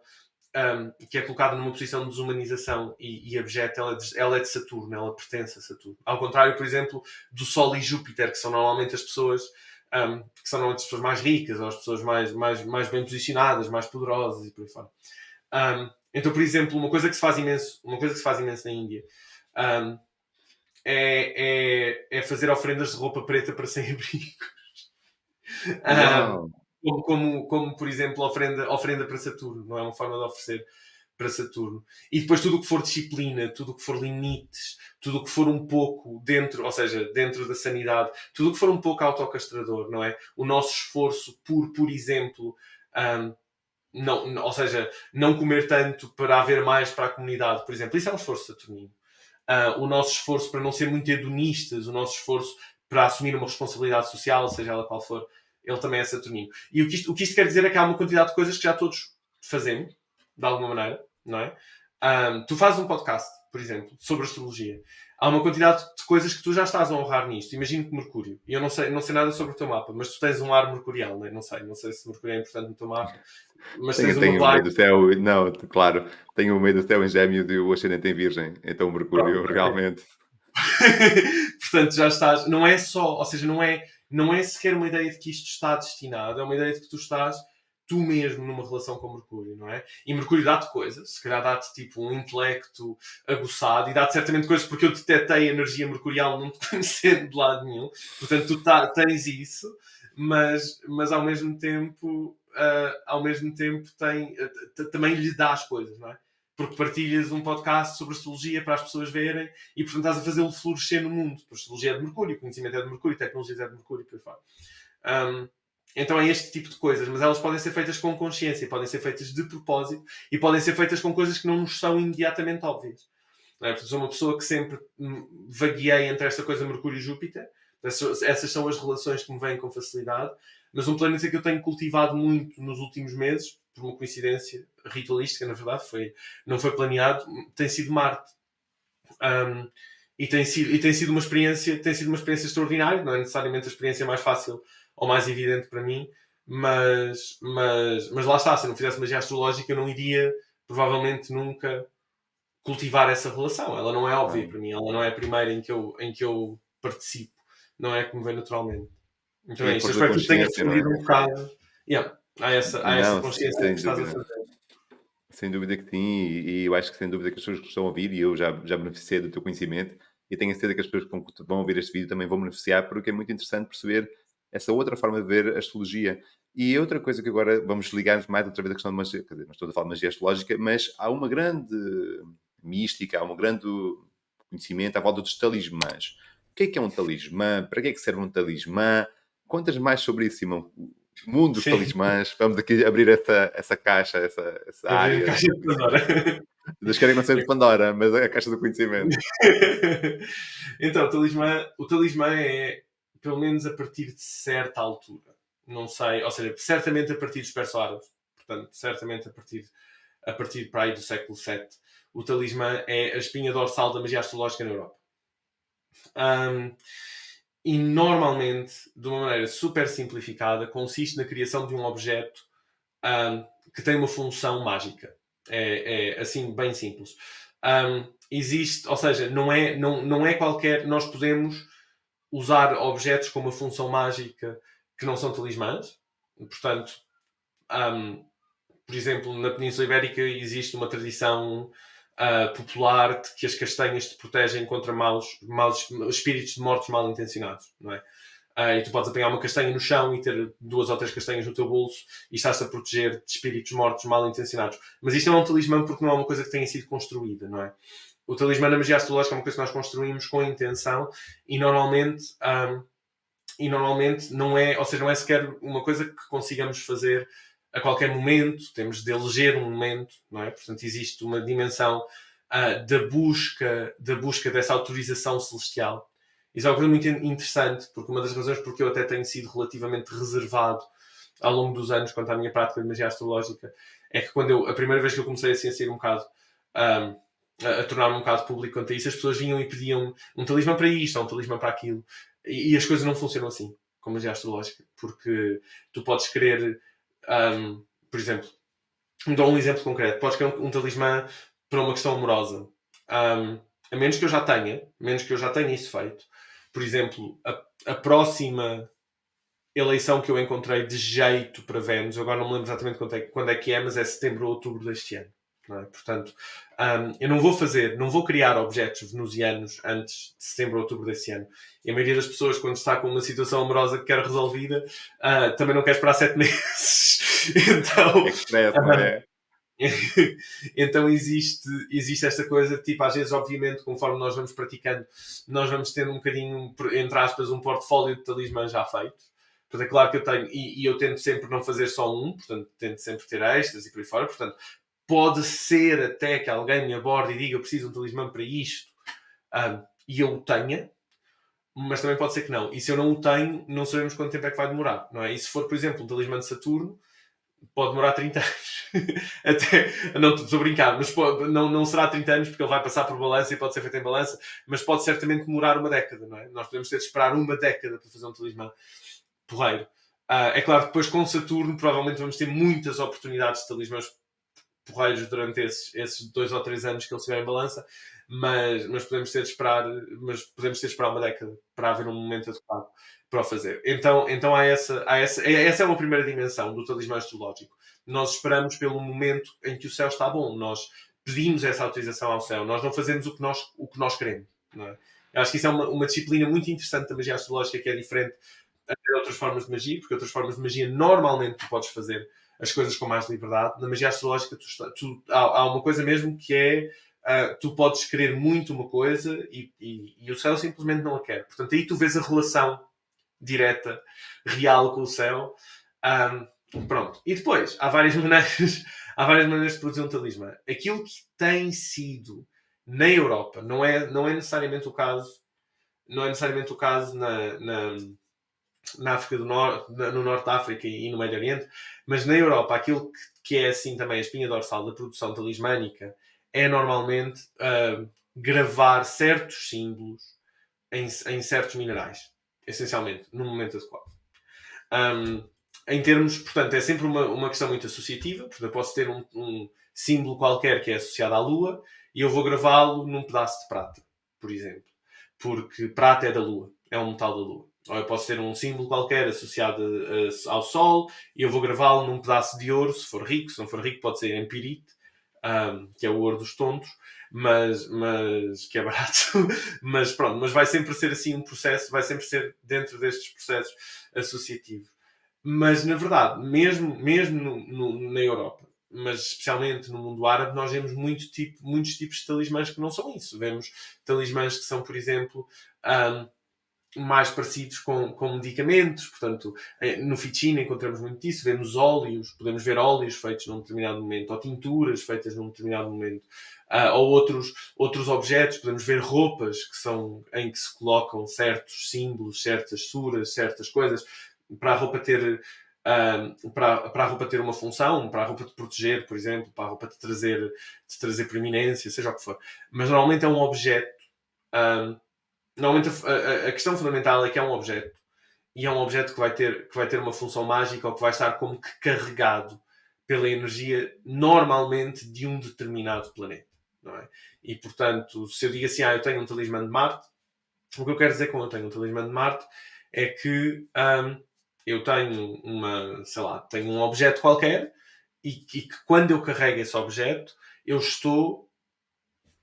de desumanização e abjeta, ela é de Saturno, ela pertence a Saturno. Ao contrário, por exemplo, do Sol e Júpiter, que são normalmente as pessoas que são normalmente as pessoas mais ricas, ou as pessoas mais bem posicionadas, mais poderosas e por aí fora. Então, por exemplo, uma coisa que se faz imenso na Índia é fazer ofrendas de roupa preta para sem-abrigo. Uau! Como, por exemplo, ofrenda para Saturno, não é uma forma de oferecer para Saturno. E depois tudo o que for disciplina, tudo o que for limites, tudo o que for um pouco dentro, ou seja, dentro da sanidade, tudo o que for um pouco autocastrador, não é? O nosso esforço por exemplo, ou seja, não comer tanto para haver mais para a comunidade, por exemplo, isso é um esforço saturnino. O nosso esforço para não ser muito hedonistas, o nosso esforço para assumir uma responsabilidade social, seja ela qual for, ele também é saturnino. E o que isto quer dizer é que há uma quantidade de coisas que já todos fazemos, de alguma maneira, não é? Tu fazes um podcast, por exemplo, sobre astrologia. Há uma quantidade de coisas que tu já estás a honrar nisto. Imagino que Mercúrio. E eu não sei nada sobre o teu mapa, mas tu tens um ar mercurial, não é? Não sei se Mercúrio é importante no teu mapa. Mas tens Tenho uma o meio vibe. do céu, não, claro, tenho o meio do céu em Gêmeos e o ascendente em Virgem, então o Mercúrio Pronto, realmente. portanto, já estás. Não é só, ou seja, não é sequer uma ideia de que isto está destinado, é uma ideia de que tu estás tu mesmo numa relação com Mercúrio, não é? E Mercúrio dá-te coisas, se calhar dá-te tipo um intelecto aguçado e dá-te certamente coisas porque eu detetei a energia mercurial não te conhecendo de lado nenhum, portanto tu tens isso, mas ao mesmo tempo também lhe dá as coisas, não é? Porque partilhas um podcast sobre astrologia para as pessoas verem e, portanto, estás a fazê-lo florescer no mundo. Porque a astrologia é de Mercúrio, conhecimento é de Mercúrio, tecnologias é de Mercúrio, por aí fora. Então é este tipo de coisas, mas elas podem ser feitas com consciência, podem ser feitas de propósito e podem ser feitas com coisas que não nos são imediatamente óbvias. Não é? Portanto, sou uma pessoa que sempre vagueei entre esta coisa Mercúrio e Júpiter. Essas são as relações que me vêm com facilidade. Mas um planeta que eu tenho cultivado muito nos últimos meses, por uma coincidência ritualística, na verdade, não foi planeado, tem sido Marte. E tem sido uma experiência extraordinária, não é necessariamente a experiência mais fácil ou mais evidente para mim, mas lá está, se eu não fizesse magia astrológica eu não iria provavelmente nunca cultivar essa relação. Ela não é óbvia para mim, ela não é a primeira em que eu participo, não é como vem naturalmente. Então E é a isto. Eu força da espero que tu tenhas consciência, não é? respondido um bocado. Há essa Não, consciência sem que estás a dúvida. fazer. Sem dúvida que sim, e eu acho que sem dúvida que as pessoas que estão a ouvir, e eu já beneficiei do teu conhecimento, e tenho a certeza que as pessoas que vão ouvir este vídeo também vão beneficiar, porque é muito interessante perceber essa outra forma de ver a astrologia. E outra coisa que agora vamos ligar mais outra vez a questão de magia, quer dizer, não estou a falar de magia astrológica, mas há uma grande mística, há um grande conhecimento à volta dos talismãs. O que é um talismã? Para que é que serve um talismã? Contas mais sobre isso, Simão. O mundo dos Sim, talismãs. Vamos aqui abrir essa caixa, essa abrir a área caixa do de Pandora. conhecimento. Eles querem não ser de Pandora, mas é a caixa do conhecimento. Então, o talismã é, pelo menos a partir de certa altura, não sei, ou seja, certamente a partir dos perso-árabes, portanto, certamente a partir para aí do século VII, o talismã é a espinha dorsal da magia astrológica na Europa. E normalmente, de uma maneira super simplificada, consiste na criação de um objeto que tem uma função mágica. É assim, bem simples. Existe, ou seja, não é qualquer. Nós podemos usar objetos com uma função mágica que não são talismãs. Portanto, por exemplo, na Península Ibérica existe uma tradição popular de que as castanhas te protegem contra maus espíritos de mortos mal intencionados, não é? E tu podes apanhar uma castanha no chão e ter 2 ou 3 castanhas no teu bolso e estás-te a proteger de espíritos mortos mal intencionados. Mas isto não é um talismã porque não é uma coisa que tenha sido construída, não é? O talismã na magia astrológica é uma coisa que nós construímos com a intenção e normalmente não é, ou seja, não é sequer uma coisa que consigamos fazer a qualquer momento, temos de eleger um momento, não é? Portanto, existe uma dimensão da busca dessa autorização celestial. Isso é uma coisa muito interessante, porque uma das razões porque eu até tenho sido relativamente reservado ao longo dos anos quanto à minha prática de magia astrológica é que a primeira vez que eu comecei assim, a ser um bocado a tornar-me um bocado público quanto a isso, as pessoas vinham e pediam um talismã para isto, ou um talismã para aquilo. E as coisas não funcionam assim, com magia astrológica, porque tu podes querer, por exemplo, dou um exemplo concreto, podes querer um talismã para uma questão amorosa. A menos que eu já tenha isso feito. Por exemplo, a próxima eleição que eu encontrei de jeito para Vênus, eu agora não me lembro exatamente quando é que é, mas é setembro ou outubro deste ano. Não é? Portanto, eu não vou criar objetos venusianos antes de setembro ou outubro desse ano. E a maioria das pessoas, quando está com uma situação amorosa que quer resolvida, também não quer esperar 7 meses. Então, Não é? então existe esta coisa, tipo, às vezes, obviamente, conforme nós vamos praticando, nós vamos tendo um bocadinho, entre aspas, um portfólio de talismãs já feitos. Portanto, é claro que eu tenho, e eu tento sempre não fazer só um, portanto, tento sempre ter extras e por aí fora. Portanto, pode ser até que alguém me aborde e diga eu preciso de um talismã para isto, e eu o tenha, mas também pode ser que não. E se eu não o tenho, não sabemos quanto tempo é que vai demorar, não é? E se for, por exemplo, um talismã de Saturno, pode demorar 30 anos. Até, não estou a brincar, mas não será 30 anos porque ele vai passar por balança e pode ser feito em balança, mas pode certamente demorar uma década, não é? Nós podemos ter de esperar uma década para fazer um talismã porreiro. É claro que depois com Saturno provavelmente vamos ter muitas oportunidades de talismãs porreiros durante esses 2 ou 3 anos que ele estiver em balança, mas podemos ter de esperar uma década para haver um momento adequado para o fazer. Então essa é uma primeira dimensão do talismã astrológico. Nós esperamos pelo momento em que o céu está bom. Nós pedimos essa autorização ao céu. Nós não fazemos o que nós queremos. Não é? Eu acho que isso é uma disciplina muito interessante da magia astrológica, que é diferente de outras formas de magia, porque outras formas de magia normalmente tu podes fazer as coisas com mais liberdade. Na magia astrológica há uma coisa mesmo que é tu podes querer muito uma coisa e o céu simplesmente não a quer. Portanto, aí tu vês a relação direta, real com o céu. Pronto. E depois, há várias maneiras de produzir um talismã. Aquilo que tem sido na Europa, não é necessariamente o caso na África do Norte, no Norte da África e no Médio Oriente, mas na Europa, aquilo que é assim também a espinha dorsal da produção talismânica é normalmente gravar certos símbolos em certos minerais, essencialmente, no momento adequado. Em termos, portanto, é sempre uma questão muito associativa, porque eu posso ter um símbolo qualquer que é associado à Lua e eu vou gravá-lo num pedaço de prata, por exemplo, porque prata é da Lua, é um metal da Lua. Ou eu posso ter um símbolo qualquer associado ao Sol e eu vou gravá-lo num pedaço de ouro, se for rico. Se não for rico, pode ser em pirite, que é o ouro dos tontos, mas que é barato. Mas pronto, mas vai sempre ser assim um processo, vai sempre ser dentro destes processos associativos. Mas, na verdade, mesmo na Europa, mas especialmente no mundo árabe, nós vemos muitos tipos de talismãs que não são isso. Vemos talismãs que são, por exemplo, mais parecidos com medicamentos. Portanto, no Ficina encontramos muito disso. Vemos óleos, podemos ver óleos feitos num determinado momento, ou tinturas feitas num determinado momento, ou outros objetos. Podemos ver roupas em que se colocam certos símbolos, certas suras, certas coisas, para a roupa ter para a roupa ter uma função, para a roupa te proteger, por exemplo, para a roupa te trazer preeminência, seja o que for. Mas normalmente é um objeto. Normalmente a questão fundamental é que é um objeto, e é um objeto que vai ter uma função mágica, ou que vai estar como que carregado pela energia normalmente de um determinado planeta, não é? E portanto, se eu digo assim, eu tenho um talismã de Marte, o que eu quero dizer com eu tenho um talismã de Marte é que eu tenho tenho um objeto qualquer e que quando eu carrego esse objeto, eu estou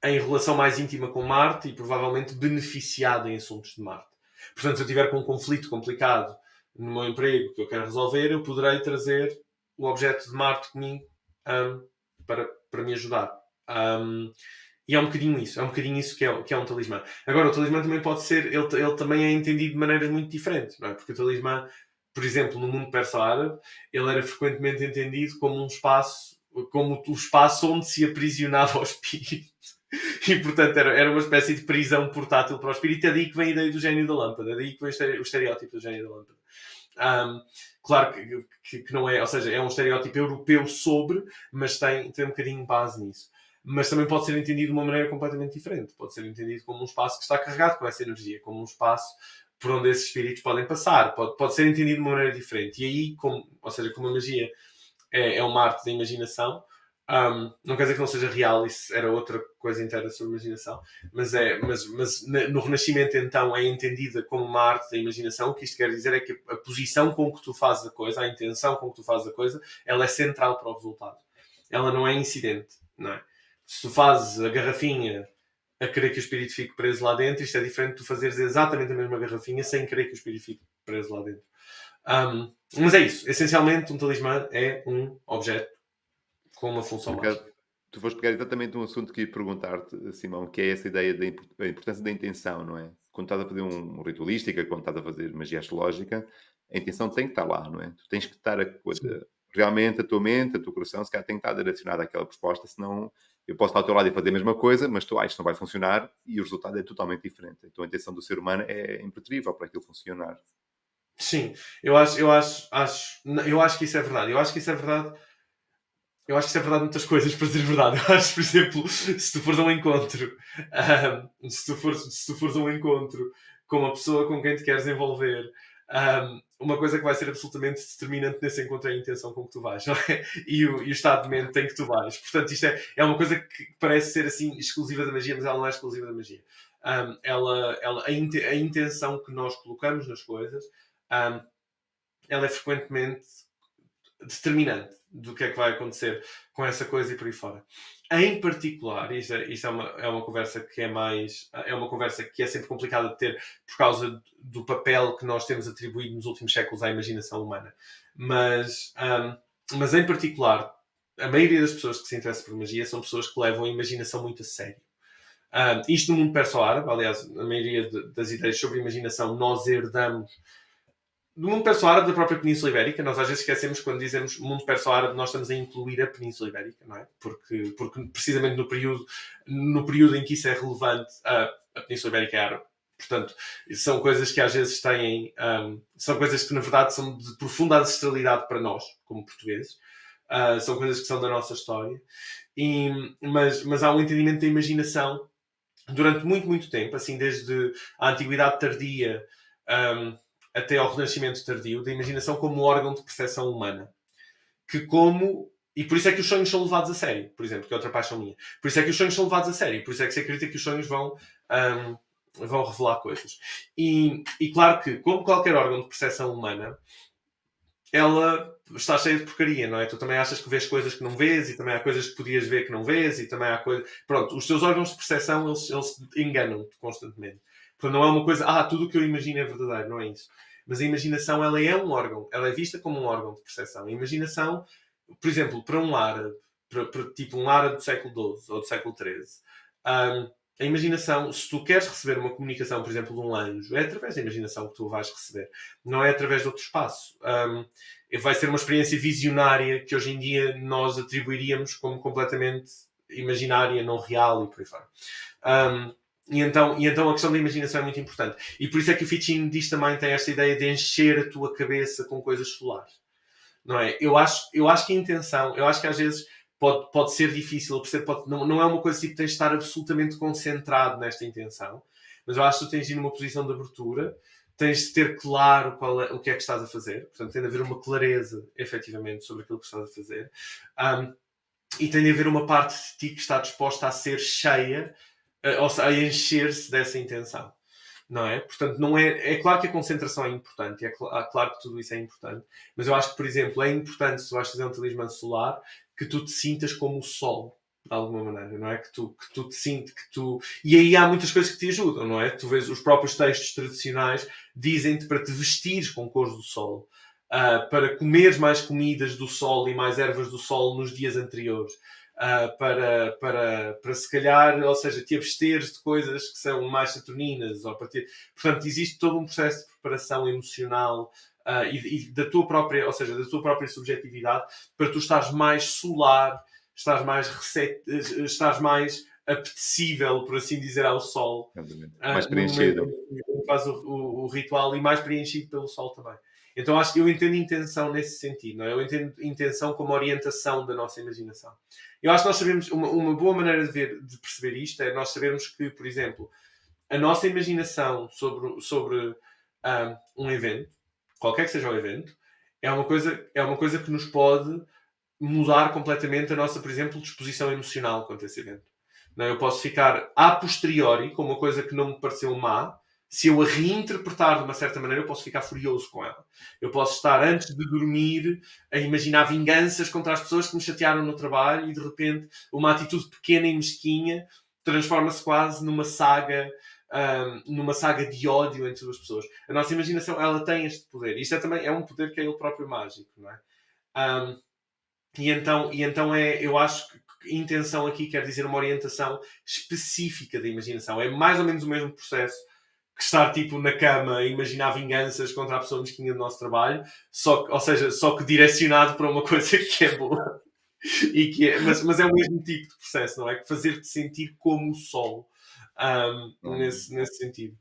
em relação mais íntima com Marte e provavelmente beneficiado em assuntos de Marte. Portanto, se eu tiver com um conflito complicado no meu emprego que eu quero resolver, eu poderei trazer o objeto de Marte comigo para me ajudar. E é um bocadinho isso que é um talismã. Agora, o talismã também pode ser, ele também é entendido de maneiras muito diferentes, não é? Porque o talismã, por exemplo, no mundo persa-árabe, ele era frequentemente entendido como o espaço onde se aprisionava o espírito. E, portanto, era uma espécie de prisão portátil para o espírito. É daí que vem a ideia do gênio da lâmpada. É daí que vem o estereótipo do gênio da lâmpada. Claro que não é... Ou seja, é um estereótipo europeu mas tem um bocadinho de base nisso. Mas também pode ser entendido de uma maneira completamente diferente. Pode ser entendido como um espaço que está carregado com essa energia. Como um espaço por onde esses espíritos podem passar. Pode ser entendido de uma maneira diferente. E aí, ou seja, como a magia é uma arte da imaginação, não quer dizer que não seja real, isso era outra coisa inteira sobre imaginação, mas no Renascimento então é entendida como uma arte da imaginação. O que isto quer dizer é que a posição com que tu fazes a coisa, a intenção com que tu fazes a coisa, ela é central para o resultado. Ela não é incidente, não é? Se tu fazes a garrafinha a querer que o espírito fique preso lá dentro, isto é diferente de tu fazeres exatamente a mesma garrafinha sem querer que o espírito fique preso lá dentro. Mas é isso. Essencialmente, um talismã é um objeto com uma função mágica. Tu foste pegar exatamente um assunto que ia perguntar-te, Simão, que é essa ideia da importância da intenção, não é? Quando estás a fazer um ritualística, quando estás a fazer magia astrológica, a intenção tem que estar lá, não é? Tu tens que estar realmente a tua mente, o teu coração, se calhar tem que estar direcionado àquela resposta, senão eu posso estar ao teu lado e fazer a mesma coisa, mas tu achas que não vai funcionar e o resultado é totalmente diferente. Então a intenção do ser humano é impreterível para aquilo funcionar. Sim, eu acho que isso é verdade. Eu acho que isso é verdade de muitas coisas, para dizer verdade. Eu acho, por exemplo, se tu fores a um encontro, se tu fores a um encontro com uma pessoa com quem te queres envolver, uma coisa que vai ser absolutamente determinante nesse encontro é a intenção com que tu vais, não é? E o estado de mente em que tu vais. Portanto, isto é uma coisa que parece ser assim exclusiva da magia, mas ela não é exclusiva da magia. A intenção que nós colocamos nas coisas, ela é frequentemente determinante do que é que vai acontecer com essa coisa e por aí fora. Em particular, isto é uma conversa que é uma conversa que é sempre complicada de ter por causa do papel que nós temos atribuído nos últimos séculos à imaginação humana. Mas em particular, a maioria das pessoas que se interessam por magia são pessoas que levam a imaginação muito a sério. Isto no mundo perso-árabe, aliás, a maioria das ideias sobre imaginação nós herdamos do mundo perso-árabe, da própria Península Ibérica. Nós às vezes esquecemos, quando dizemos mundo perso-árabe, nós estamos a incluir a Península Ibérica, não é? Porque precisamente no período em que isso é relevante, a Península Ibérica é árabe. Portanto, são coisas que às vezes têm... são coisas que, na verdade, são de profunda ancestralidade para nós, como portugueses. São coisas que são da nossa história. Mas há um entendimento da imaginação durante muito, muito tempo, assim, desde a Antiguidade Tardia... até ao Renascimento Tardio, da imaginação como órgão de percepção humana. E por isso é que os sonhos são levados a sério, por exemplo, que é outra paixão minha. Por isso é que os sonhos são levados a sério, por isso é que se acredita que os sonhos vão revelar coisas. E claro que, como qualquer órgão de percepção humana, ela está cheia de porcaria, não é? Tu também achas que vês coisas que não vês, e também há coisas que podias ver que não vês, e também há coisas... Pronto, os teus órgãos de percepção, eles enganam-te constantemente. Portanto, não é uma coisa, tudo o que eu imagino é verdadeiro, não é isso. Mas a imaginação, ela é um órgão, ela é vista como um órgão de percepção. A imaginação, por exemplo, para um árabe, tipo um árabe do século XII ou do século XIII, a imaginação, se tu queres receber uma comunicação, por exemplo, de um anjo, é através da imaginação que tu vais receber. Não é através de outro espaço. Vai ser uma experiência visionária que hoje em dia nós atribuiríamos como completamente imaginária, não real e por aí fora. E então a questão da imaginação é muito importante. E por isso é que o Ficino diz também, tem esta ideia de encher a tua cabeça com coisas solares. Não é? Eu acho que a intenção, eu acho que às vezes pode ser difícil, não é uma coisa tipo que tens de estar absolutamente concentrado nesta intenção, mas eu acho que tu tens de ir numa posição de abertura, tens de ter claro o que é que estás a fazer, portanto tem de haver uma clareza, efetivamente, sobre aquilo que estás a fazer, e tem de haver uma parte de ti que está disposta a ser cheia, a encher-se dessa intenção, não é? Portanto, não é claro que a concentração é importante, é claro que tudo isso é importante, mas eu acho que, por exemplo, é importante, se tu vais fazer um talismã solar, que tu te sintas como o sol, de alguma maneira, não é? Que tu te sintas, E aí há muitas coisas que te ajudam, não é? Tu vês os próprios textos tradicionais dizem-te para te vestires com cores do sol, para comeres mais comidas do sol e mais ervas do sol nos dias anteriores, para se calhar, ou seja, te absteres de coisas que são mais saturninas. Portanto, existe todo um processo de preparação emocional e da tua própria, ou seja, da tua própria subjetividade, para tu estares mais solar, estás mais apetecível, por assim dizer, ao sol. Mais preenchido. Faz o ritual e mais preenchido pelo sol também. Então eu entendo intenção nesse sentido, não é? Eu entendo intenção como orientação da nossa imaginação. Eu acho que nós sabemos, uma boa maneira de perceber isto é nós sabermos que, por exemplo, a nossa imaginação sobre um evento, qualquer que seja o evento, é uma coisa que nos pode mudar completamente a nossa, por exemplo, disposição emocional quanto a esse evento. Não, eu posso ficar a posteriori com uma coisa que não me pareceu má. Se eu a reinterpretar de uma certa maneira, eu posso ficar furioso com ela. Eu posso estar, antes de dormir, a imaginar vinganças contra as pessoas que me chatearam no trabalho e, de repente, uma atitude pequena e mesquinha transforma-se quase numa saga de ódio entre duas pessoas. A nossa imaginação, ela tem este poder. Isto é um poder que é ele próprio mágico, não é? E então eu acho que intenção aqui quer dizer uma orientação específica da imaginação. É mais ou menos o mesmo processo que estar tipo na cama a imaginar vinganças contra a pessoa mesquinha do nosso trabalho, só que direcionado para uma coisa que é boa. Mas é o mesmo tipo de processo, não é? Que fazer-te sentir como o sol, nesse sentido.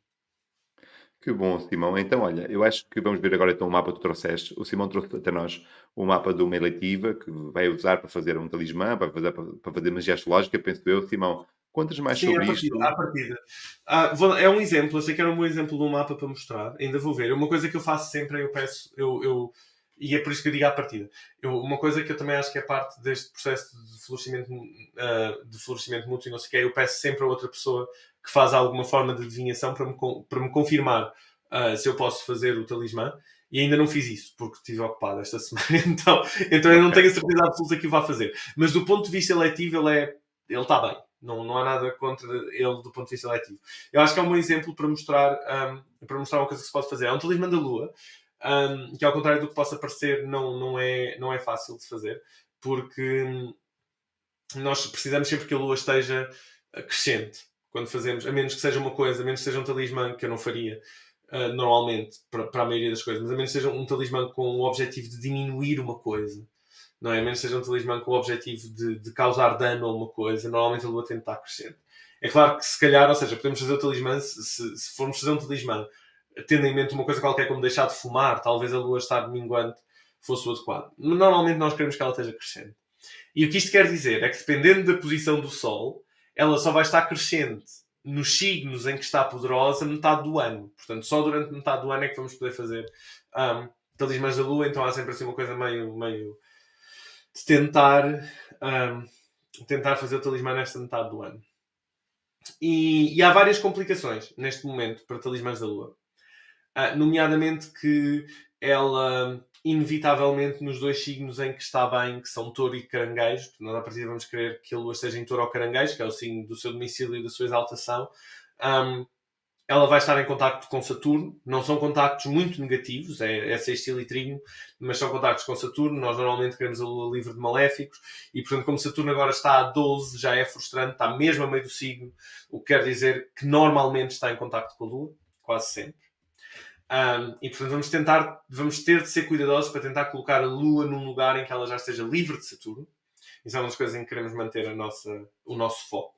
Que bom, Simão. Então, olha, eu acho que vamos ver agora então o mapa que tu trouxeste. O Simão trouxe até nós o mapa de uma eleitiva que vai usar para fazer um talismã, para fazer magia astrológica, penso eu. Simão, contas mais Sim, sobre isto? à partida. É um exemplo, achei que era um bom exemplo de um mapa para mostrar. Ainda vou ver. Uma coisa que eu faço sempre, e é por isso que eu digo à partida. Uma coisa que eu também acho que é parte deste processo de florescimento mútuo e não sei o que, eu peço sempre a outra pessoa que faz alguma forma de adivinhação para me confirmar se eu posso fazer o talismã. E ainda não fiz isso, porque estive ocupado esta semana. Então eu não tenho a certeza absoluta que o vá fazer. Mas do ponto de vista eletivo, ele está bem. Não há nada contra ele do ponto de vista eletivo. Eu acho que é um bom exemplo para mostrar uma coisa que se pode fazer. É um talismã da Lua, que ao contrário do que possa parecer, não é fácil de fazer, porque nós precisamos sempre que a Lua esteja crescente quando fazemos, a menos que seja uma coisa, a menos que seja um talismã, que eu não faria normalmente para a maioria das coisas, mas a menos que seja um talismã com o objetivo de diminuir uma coisa. Não é? A menos que seja um talismã com o objetivo de causar dano a uma coisa, normalmente a Lua tem de estar crescente. É claro que se calhar, ou seja, podemos fazer o talismã, se formos fazer um talismã tendo em mente uma coisa qualquer como deixar de fumar, talvez a Lua estar minguante fosse o adequado. Normalmente nós queremos que ela esteja crescente. E o que isto quer dizer é que dependendo da posição do Sol, ela só vai estar crescente nos signos em que está poderosa metade do ano. Portanto, só durante metade do ano é que vamos poder fazer talismãs da Lua, então há sempre assim uma coisa meio de tentar fazer o talismã nesta metade do ano. E há várias complicações neste momento para talismãs da Lua. Nomeadamente que ela, inevitavelmente, nos dois signos em que está bem, que são touro e caranguejo, nós à partida vamos querer que a Lua esteja em touro ou caranguejo, que é o signo do seu domicílio e da sua exaltação, ela vai estar em contacto com Saturno. Não são contactos muito negativos, é sextil e trígono, mas são contactos com Saturno. Nós normalmente queremos a Lua livre de maléficos e, portanto, como Saturno agora está a 12, já é frustrante, está mesmo a meio do signo, o que quer dizer que normalmente está em contacto com a Lua, quase sempre. E, portanto, vamos ter de ser cuidadosos para tentar colocar a Lua num lugar em que ela já esteja livre de Saturno. Isso é uma das coisas em que queremos manter o nosso foco.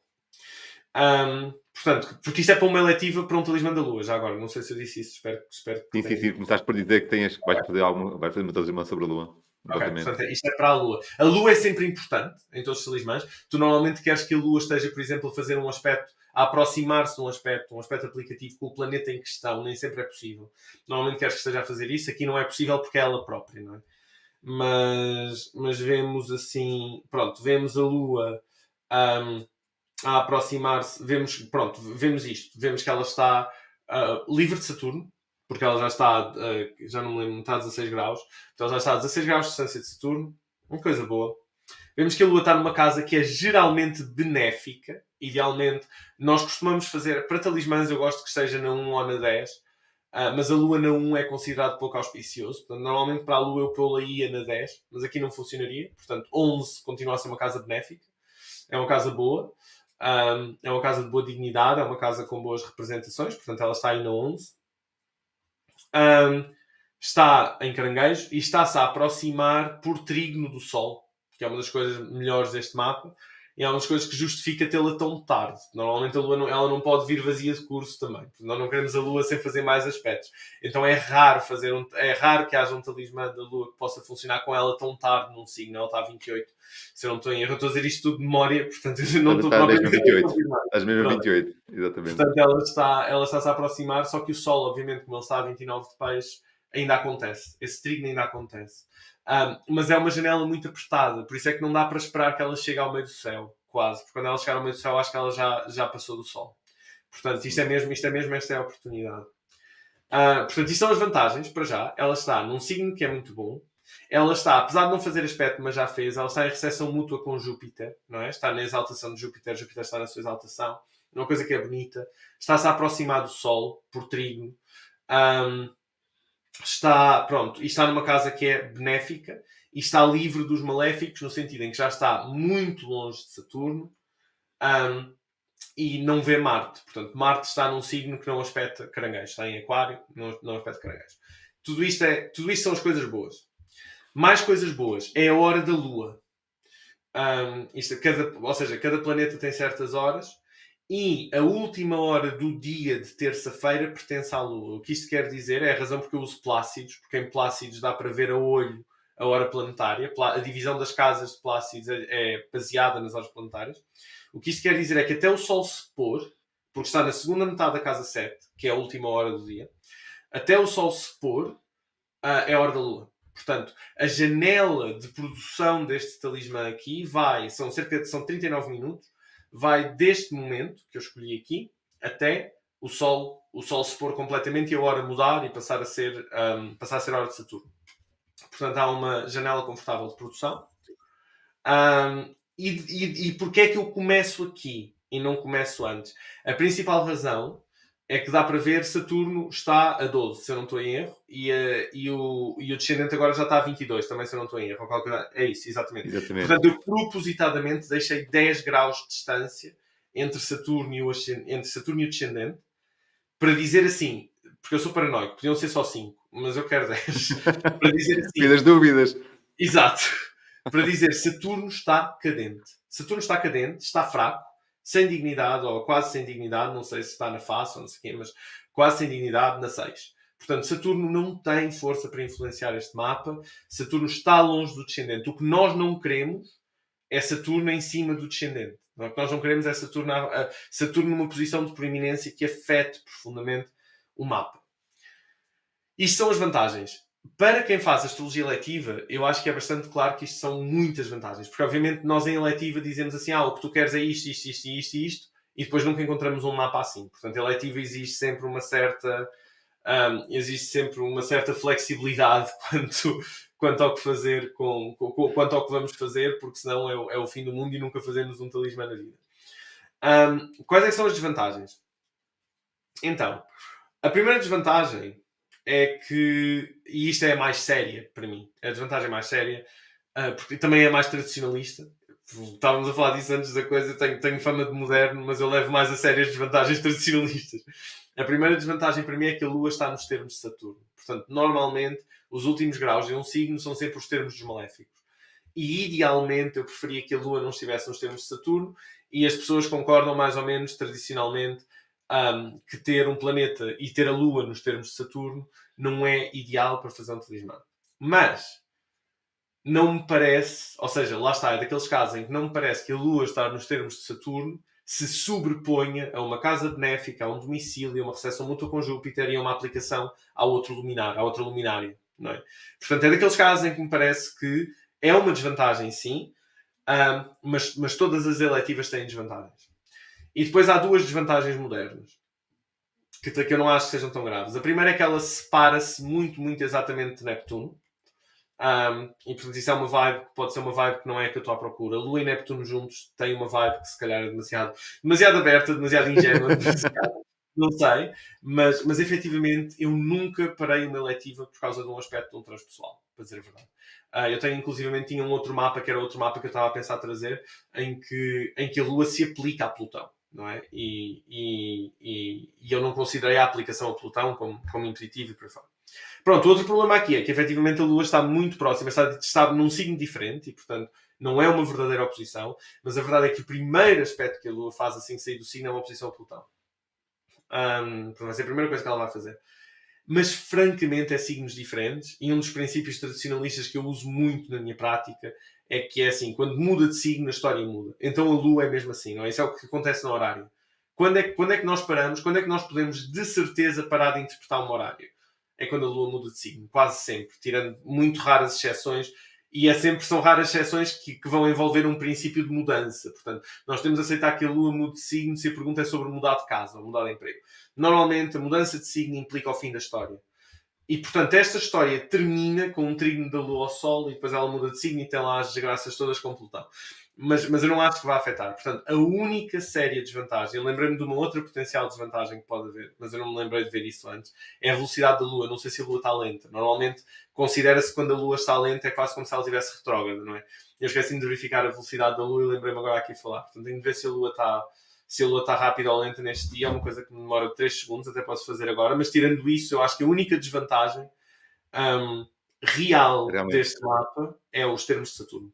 Portanto, porque isto é para uma eletiva para um talismã da Lua, já agora. Não sei se eu disse isso, espero que Sim. Começaste por dizer que vais fazer uma talismã sobre a Lua. Ok, portanto, isto é para a Lua. A Lua é sempre importante em todos os talismãs. Tu normalmente queres que a Lua esteja, por exemplo, a fazer um aspecto, a aproximar-se de um aspecto aplicativo com o planeta em questão. Nem sempre é possível. Normalmente queres que esteja a fazer isso. Aqui não é possível porque é ela própria, não é? Mas vemos assim, pronto, vemos a Lua a aproximar-se, vemos isto, vemos que ela está livre de Saturno, porque ela já está, já não me lembro, está a 16 graus, então ela já está a 16 graus de distância de Saturno, uma coisa boa. Vemos que a Lua está numa casa que é geralmente benéfica, idealmente, nós costumamos fazer, para talismãs eu gosto que esteja na 1 ou na 10, mas a Lua na 1 é considerado pouco auspicioso, portanto, normalmente para a Lua eu pô-la ia na 10, mas aqui não funcionaria, portanto 11 continua a ser uma casa benéfica, é uma casa boa. É uma casa de boa dignidade, é uma casa com boas representações, portanto ela está aí na 11. Está em caranguejo e está-se a aproximar por trígono do Sol, que é uma das coisas melhores deste mapa. e é uma das coisas que justifica tê-la tão tarde. Normalmente a Lua ela não pode vir vazia de curso também. Nós não queremos a Lua sem fazer mais aspectos. Então é raro que haja um talismã da Lua que possa funcionar com ela tão tarde num signo. Ela está a 28. Se eu não estou em erro, eu estou a dizer isto tudo de memória, portanto eu não estou propriamente a mesma 28. confirmar. As mesmas 28, exatamente. Portanto, ela está-se a aproximar, só que o Sol, obviamente, como ele está a 29 de peixe, ainda acontece. Esse trigno ainda acontece. Mas é uma janela muito apertada, por isso é que não dá para esperar que ela chegue ao meio do céu, quase. Porque quando ela chegar ao meio do céu, acho que ela já passou do Sol. Portanto, esta é a oportunidade. Portanto, isto são as vantagens, para já. Ela está num signo que é muito bom. Ela está, apesar de não fazer aspecto, mas já fez, ela está em recepção mútua com Júpiter, não é? Está na exaltação de Júpiter, Júpiter está na sua exaltação. Uma coisa que é bonita. Está-se a aproximar do Sol, por trígono. Está numa casa que é benéfica e está livre dos maléficos, no sentido em que já está muito longe de Saturno e não vê Marte. Portanto, Marte está num signo que não aspecta caranguejo. Está em Aquário, não aspecta caranguejo. Tudo isto são as coisas boas. Mais coisas boas é a hora da Lua. Ou seja, cada planeta tem certas horas e a última hora do dia de terça-feira pertence à Lua. O que isto quer dizer é a razão porque eu uso Plácidos, porque em Plácidos dá para ver a olho a hora planetária. A divisão das casas de Plácidos é baseada nas horas planetárias. O que isto quer dizer é que até o Sol se pôr, porque está na segunda metade da casa 7, que é a última hora do dia, até o Sol se pôr é a hora da Lua. Portanto, a janela de produção deste talismã aqui são 39 minutos, vai deste momento, que eu escolhi aqui, até o Sol se pôr completamente e a hora mudar e passar a ser a hora de Saturno. Portanto, há uma janela confortável de produção. E porquê é que eu começo aqui e não começo antes? A principal razão é que dá para ver Saturno está a 12, se eu não estou em erro, e o descendente agora já está a 22, também se eu não estou em erro. É isso, exatamente. Portanto, eu propositadamente deixei 10 graus de distância entre Saturno e o descendente, para dizer assim, porque eu sou paranoico, podiam ser só 5, mas eu quero 10. Para dizer assim... das dúvidas. Exato. Para dizer, Saturno está cadente. Saturno está cadente, está fraco, sem dignidade, ou quase sem dignidade, não sei se está na face ou não sei o quê, mas quase sem dignidade na 6. Portanto, Saturno não tem força para influenciar este mapa. Saturno está longe do descendente. O que nós não queremos é Saturno em cima do descendente. O que nós não queremos é Saturno numa posição de proeminência que afete profundamente o mapa. Isto são as vantagens. Para quem faz astrologia eletiva, eu acho que é bastante claro que isto são muitas vantagens. Porque, obviamente, nós em eletiva dizemos assim, o que tu queres é isto, isto, isto e isto e isto, e depois nunca encontramos um mapa assim. Portanto, a eletiva existe sempre uma certa flexibilidade quanto ao que fazer, quanto ao que vamos fazer, porque senão é o fim do mundo e nunca fazemos um talismã na vida. Quais é que são as desvantagens? Então, a primeira desvantagem é que, e isto é a mais séria para mim, a desvantagem mais séria, porque também é mais tradicionalista. Estávamos a falar disso antes da coisa, tenho fama de moderno, mas eu levo mais a sério as desvantagens tradicionalistas. A primeira desvantagem para mim é que a Lua está nos termos de Saturno. Portanto, normalmente, os últimos graus de um signo são sempre os termos dos maléficos. E, idealmente, eu preferia que a Lua não estivesse nos termos de Saturno, e as pessoas concordam mais ou menos, tradicionalmente, que ter um planeta e ter a Lua nos termos de Saturno não é ideal para fazer um talismã. Mas não me parece, ou seja, lá está, é daqueles casos em que não me parece que a Lua estar nos termos de Saturno se sobreponha a uma casa benéfica, a um domicílio, a uma recepção mútua com Júpiter e a uma aplicação à outra luminária. Não é? Portanto, é daqueles casos em que me parece que é uma desvantagem, sim, mas todas as eletivas têm desvantagens. E depois há duas desvantagens modernas, que eu não acho que sejam tão graves. A primeira é que ela separa-se muito, muito exatamente de Neptuno. E portanto isso é uma vibe que pode ser uma vibe que não é a que eu estou à procura. Lua e Neptuno juntos têm uma vibe que se calhar é demasiado aberta, demasiado ingênua, não sei, mas efetivamente eu nunca parei uma eletiva por causa de um aspecto de um transpessoal, para dizer a verdade. Eu tenho inclusivamente tinha um outro mapa, que era outro mapa que eu estava a pensar trazer, em que a Lua se aplica a Plutão, não é? E eu não considerei a aplicação a Plutão como intuitivo e por aí fora. Pronto, o outro problema aqui é que efetivamente a Lua está muito próxima, está num signo diferente e, portanto, não é uma verdadeira oposição, mas a verdade é que o primeiro aspecto que a Lua faz assim que sair do signo é uma oposição a Plutão. Vai ser a primeira coisa que ela vai fazer. Mas, francamente, é signos diferentes. E um dos princípios tradicionalistas que eu uso muito na minha prática é que é assim, quando muda de signo, a história muda. Então a Lua é mesmo assim, não é? Isso é o que acontece no horário. Quando é que nós paramos? Quando é que nós podemos, de certeza, parar de interpretar um horário? É quando a Lua muda de signo. Quase sempre. Tirando muito raras exceções. E são raras exceções que vão envolver um princípio de mudança. Portanto, nós temos de aceitar que a Lua mude de signo se a pergunta é sobre mudar de casa ou mudar de emprego. Normalmente, a mudança de signo implica o fim da história. E, portanto, esta história termina com um trígono da Lua ao Sol e depois ela muda de signo e tem lá as desgraças todas com Plutão. Mas eu não acho que vai afetar. Portanto, a única séria desvantagem, eu lembrei-me de uma outra potencial desvantagem que pode haver, mas eu não me lembrei de ver isso antes, é a velocidade da Lua. Não sei se a Lua está lenta. Normalmente, considera-se que quando a Lua está lenta é quase como se ela estivesse retrógrada, não é? Eu esqueci de verificar a velocidade da Lua e lembrei-me agora aqui de falar. Portanto, tenho de ver se a Lua está rápida ou lenta neste dia. É uma coisa que me demora 3 segundos, até posso fazer agora. Mas tirando isso, eu acho que a única desvantagem real Realmente. deste mapa é os termos de Saturno.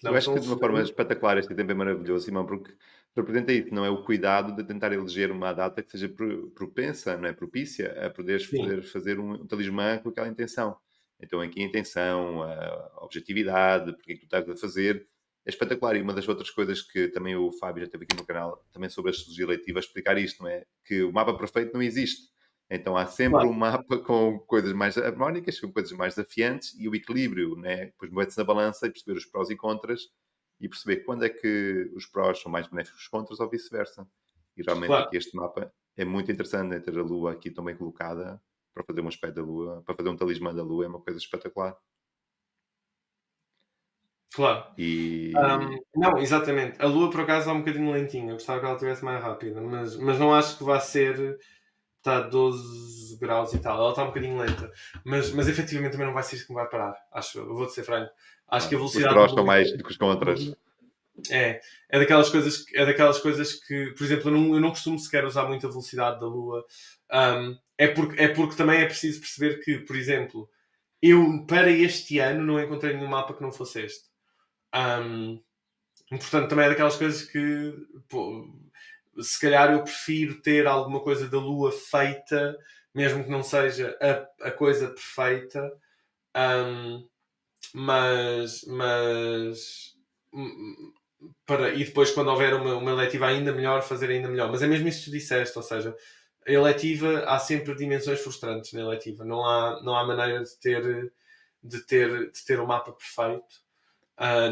Eu acho que de uma forma espetacular este tempo é maravilhoso, Simão, porque representa isso, não é? O cuidado de tentar eleger uma data que seja propensa, não é? Propícia a poder fazer um talismã com aquela intenção. Então aqui a intenção, a objetividade, porque é que tu estás a fazer, é espetacular. E uma das outras coisas que também o Fábio já teve aqui no canal, também sobre a astrologia eleitiva, a explicar isto, não é? Que o mapa perfeito não existe. Então há sempre um mapa com coisas mais harmónicas, com coisas mais desafiantes e o equilíbrio, né? Depois mete-se na balança e perceber os prós e contras e perceber quando é que os prós são mais benéficos que os contras ou vice-versa. E realmente aqui este mapa é muito interessante, né? Ter a Lua aqui tão bem colocada para fazer um aspecto da Lua, para fazer um talismã da Lua é uma coisa espetacular. Claro. Não, exatamente. A Lua, por acaso, está um bocadinho lentinha. Eu gostava que ela estivesse mais rápida, mas não acho que vá ser... Está a 12 graus e tal. Ela está um bocadinho lenta. Mas efetivamente também não vai ser isso que me vai parar. Acho eu. Vou-te ser franco. Acho que a velocidade... Os prós são mais do que os contras. É daquelas coisas que, por exemplo, eu não costumo sequer usar muito a velocidade da Lua. É porque também é preciso perceber que, por exemplo, eu para este ano não encontrei nenhum mapa que não fosse este. Portanto, também é daquelas coisas que, pô, se calhar eu prefiro ter alguma coisa da Lua feita, mesmo que não seja a coisa perfeita, e depois, quando houver uma eletiva ainda melhor, fazer ainda melhor. Mas é mesmo isso que tu disseste, ou seja, a eletiva, há sempre dimensões frustrantes na eletiva. Não há maneira de ter o mapa perfeito.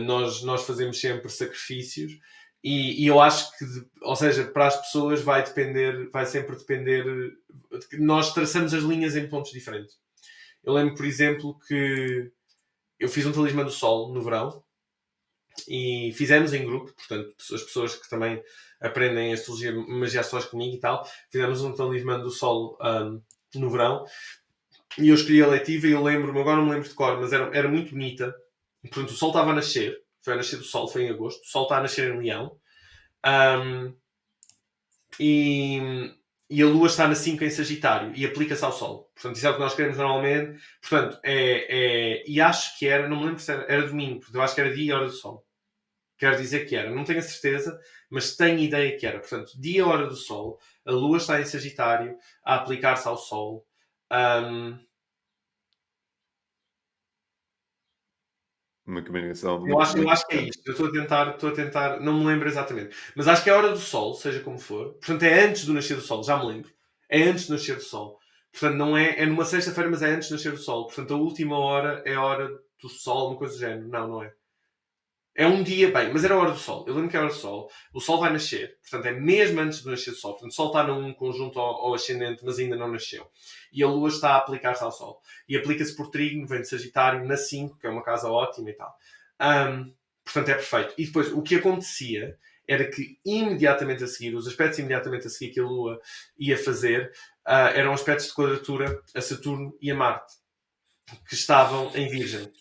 Nós fazemos sempre sacrifícios e eu acho que, ou seja, para as pessoas vai sempre depender. Nós traçamos as linhas em pontos diferentes. Eu lembro, por exemplo, que eu fiz um talismã do Sol no verão e fizemos em grupo, portanto, as pessoas que também aprendem astrologia, magia astrológica comigo e tal, fizemos um talismã do Sol no verão e eu escolhi a eletiva e eu lembro-me, agora não me lembro de cor, mas era muito bonita. Portanto, o Sol estava a nascer, foi a nascer do Sol, foi em agosto, o Sol está a nascer em Leão, e a Lua está na 5 em Sagitário e aplica-se ao Sol. Portanto, isso é o que nós queremos normalmente. Portanto, e acho que era, não me lembro se era domingo, porque eu acho que era dia e hora do Sol. Quero dizer que era, não tenho a certeza, mas tenho ideia que era. Portanto, dia e hora do Sol, a Lua está em Sagitário a aplicar-se ao Sol. Uma combinação. Eu acho que é isto. Eu estou a tentar, não me lembro exatamente. Mas acho que é a hora do Sol, seja como for. Portanto, é antes do nascer do Sol, já me lembro. É antes do nascer do Sol. Portanto, não é numa sexta-feira, mas é antes do nascer do Sol. Portanto, a última hora é a hora do Sol, uma coisa do género. Não é. É um dia, bem, mas era a hora do Sol. Eu lembro que era a hora do Sol. O Sol vai nascer. Portanto, é mesmo antes do nascer do Sol. Portanto, o Sol está num conjunto ao ascendente, mas ainda não nasceu. E a Lua está a aplicar-se ao Sol. E aplica-se por trígono, vem de Sagitário, na 5, que é uma casa ótima e tal. Portanto, é perfeito. E depois, o que acontecia era que imediatamente a seguir, os aspectos imediatamente a seguir que a Lua ia fazer, eram aspectos de quadratura a Saturno e a Marte, que estavam em Virgem.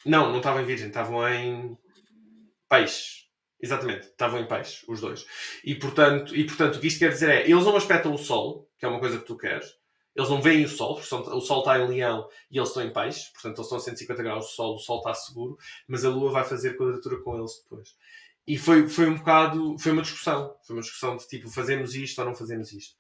Não estavam em Virgem, estavam em Peixe. Exatamente, estavam em Peixe, os dois. E portanto, o que isto quer dizer é, eles não aspectam o Sol, que é uma coisa que tu queres, eles não veem o Sol, porque o Sol está em Leão e eles estão em Peixe, portanto eles estão a 150 graus do Sol, o Sol está seguro, mas a Lua vai fazer quadratura com eles depois. E foi um bocado, foi uma discussão de tipo, fazemos isto ou não fazemos isto.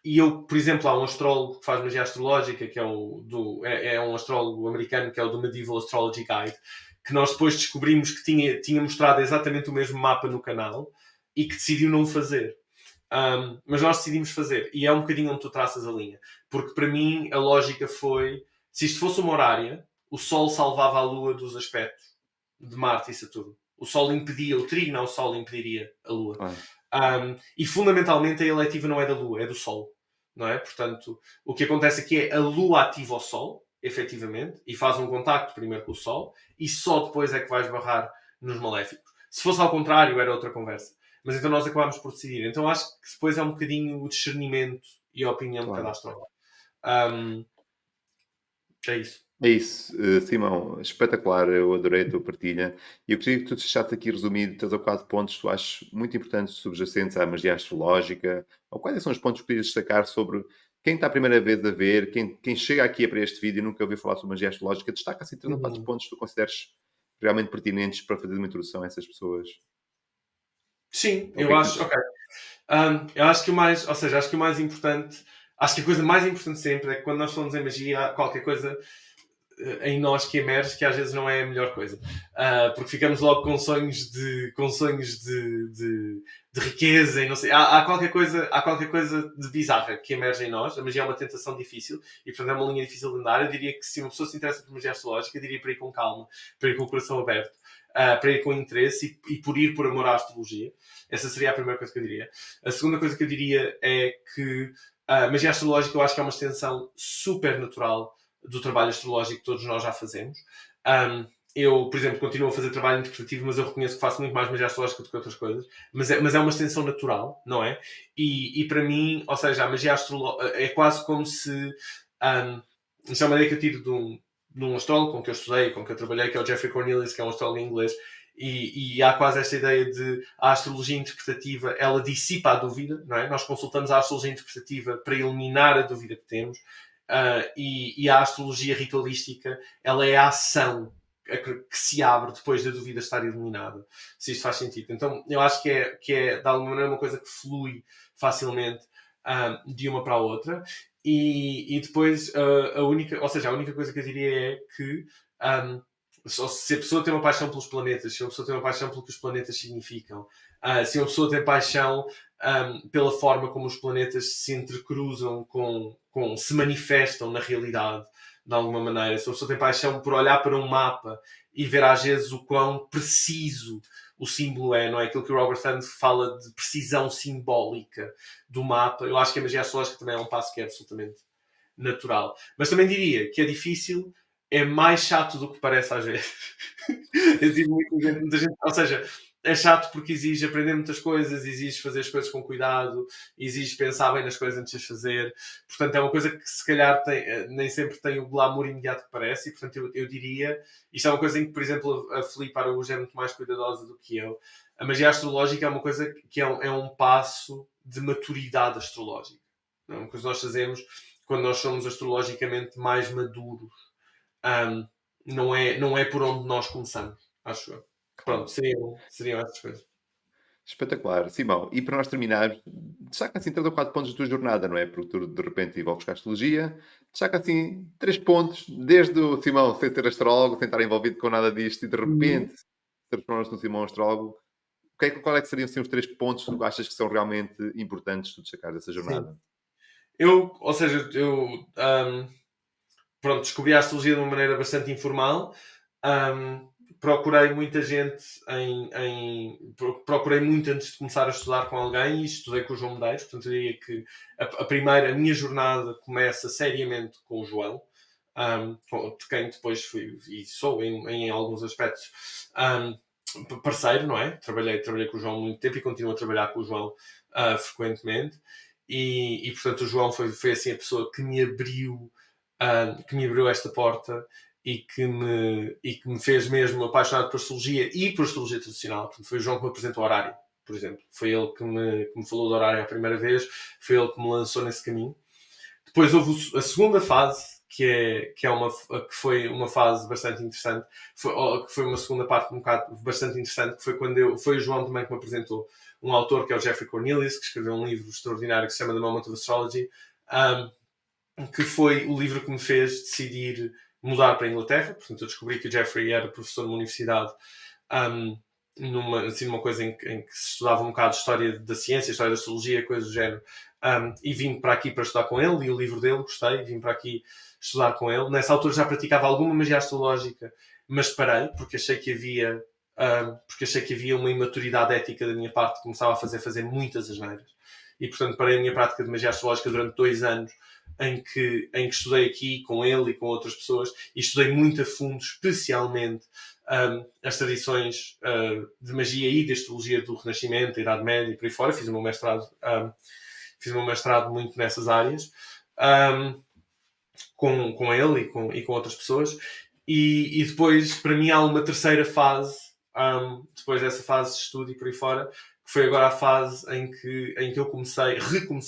E eu, por exemplo, há um astrólogo que faz magia astrológica, que é um astrólogo americano, que é o do Medieval Astrology Guide, que nós depois descobrimos que tinha mostrado exatamente o mesmo mapa no canal e que decidiu não o fazer. Mas nós decidimos fazer, e é um bocadinho onde tu traças a linha, porque para mim a lógica foi, se isto fosse uma horária, o Sol salvava a Lua dos aspectos de Marte e Saturno. O Sol impedia, o trígono ao Sol impediria a Lua. E fundamentalmente a eletiva não é da Lua, é do Sol, não é? Portanto, o que acontece aqui é a Lua ativa o Sol, efetivamente, e faz um contacto primeiro com o Sol, e só depois é que vais barrar nos maléficos. Se fosse ao contrário, era outra conversa. Mas então nós acabámos por decidir. Então acho que depois é um bocadinho o discernimento e a opinião de cada astrólogo. É isso. É isso, Simão, espetacular, eu adorei a tua partilha. E eu gostaria que tu deixasse aqui resumido 3 ou 4 pontos que tu achas muito importantes subjacentes à magia astrológica, ou quais são os pontos que querias destacar sobre quem está a primeira vez a ver, quem chega aqui para este vídeo e nunca ouviu falar sobre magia astrológica, destaca assim 3 ou 4 pontos que tu consideres realmente pertinentes para fazer uma introdução a essas pessoas. Sim, eu acho, ok. Eu acho que o mais, ou seja, acho que o mais importante, acho que a coisa mais importante sempre é que quando nós falamos em magia, há qualquer coisa em nós que emerge que às vezes não é a melhor coisa, porque ficamos logo com sonhos de riqueza e não sei, há qualquer coisa de bizarra que emerge em nós. A magia é uma tentação difícil e portanto é uma linha difícil de andar. Eu diria que se uma pessoa se interessa por magia astrológica, eu diria para ir com calma, para ir com o coração aberto, para ir com interesse e por ir por amor à astrologia. Essa seria a primeira coisa que eu diria. A segunda coisa que eu diria é que a magia astrológica eu acho que é uma extensão super natural do trabalho astrológico que todos nós já fazemos. Eu, por exemplo, continuo a fazer trabalho interpretativo, mas eu reconheço que faço muito mais magia astrológica do que outras coisas. Mas é uma extensão natural, não é? E para mim, ou seja, a magia astrológica é quase como se... Isto é uma ideia que eu tiro de um astrólogo com que eu estudei, com que eu trabalhei, que é o Jeffrey Cornelius, que é um astrólogo inglês. E há quase esta ideia de a astrologia interpretativa, ela dissipa a dúvida, não é? Nós consultamos a astrologia interpretativa para eliminar a dúvida que temos. E a astrologia ritualística, ela é a ação que se abre depois da dúvida estar eliminada, se isto faz sentido. Então eu acho que é de alguma maneira uma coisa que flui facilmente de uma para a outra. E depois a única coisa que eu diria é que se a pessoa tem uma paixão pelos planetas, se a pessoa tem uma paixão pelo que os planetas significam, se a pessoa tem paixão pela forma como os planetas se entrecruzam se manifestam na realidade de alguma maneira, se a pessoa tem paixão por olhar para um mapa e ver às vezes o quão preciso o símbolo é, não é? Aquilo que o Robert Hund fala de precisão simbólica do mapa. Eu acho que a magia astrológica também é um passo que é absolutamente natural. Mas também diria que é difícil, é mais chato do que parece às vezes. Eu digo muita gente, ou seja, é chato porque exige aprender muitas coisas, exige fazer as coisas com cuidado, exige pensar bem nas coisas antes de as fazer. Portanto, é uma coisa que se calhar nem sempre tem o glamour imediato que parece. E, portanto, eu diria... Isto é uma coisa em que, por exemplo, a Filipe Araújo é muito mais cuidadosa do que eu. A magia astrológica é uma coisa que é um passo de maturidade astrológica. É uma coisa que nós fazemos quando nós somos astrologicamente mais maduros. Não é por onde nós começamos, acho eu. Pronto, seriam essas coisas. Espetacular. Simão, e para nós terminarmos, destaca assim 3 ou 4 pontos da tua jornada, não é? Porque tu de repente envolves com a astrologia, destaca assim 3 pontos, desde o Simão sem ser astrólogo, sem estar envolvido com nada disto, e de repente transformas-te num Simão astrólogo. Qual é que seriam assim, os 3 pontos que tu achas que são realmente importantes tu destacar dessa jornada? Sim. Pronto, descobri a astrologia de uma maneira bastante informal. Procurei muita gente procurei muito antes de começar a estudar com alguém e estudei com o João Medeiros. Portanto, eu diria que a minha jornada começa seriamente com o João, de quem depois fui e sou em alguns aspectos parceiro, não é? Trabalhei com o João há muito tempo e continuo a trabalhar com o João frequentemente. E portanto o João foi assim a pessoa que me abriu esta porta e que me fez mesmo apaixonado por astrologia e por astrologia tradicional. Portanto, foi o João que me apresentou o horário, por exemplo. Foi ele que me falou do horário a primeira vez, foi ele que me lançou nesse caminho. Depois houve a segunda fase, que foi uma fase bastante interessante, que foi uma segunda parte um bocado bastante interessante, que foi quando foi o João também que me apresentou um autor que é o Jeffrey Cornelius, que escreveu um livro extraordinário que se chama The Moment of Astrology, que foi o livro que me fez decidir mudar para a Inglaterra. Portanto, eu descobri que o Jeffrey era professor numa universidade, numa coisa em que se estudava um bocado de história da ciência, história da astrologia, coisas do género. E vim para aqui para estudar com ele, li o livro dele, gostei, vim para aqui estudar com ele. Nessa altura já praticava alguma magia astrológica, mas parei, porque achei que havia uma imaturidade ética da minha parte, que começava a fazer muitas asneiras. E, portanto, parei a minha prática de magia astrológica durante 2 anos, em que estudei aqui com ele e com outras pessoas, e estudei muito a fundo, especialmente as tradições de magia e de astrologia do Renascimento, da Idade Média e por aí fora. Fiz o meu mestrado muito nessas áreas, com ele e com outras pessoas. E depois, para mim, há uma terceira fase, depois dessa fase de estudo e por aí fora, que foi agora a fase em que eu recomecei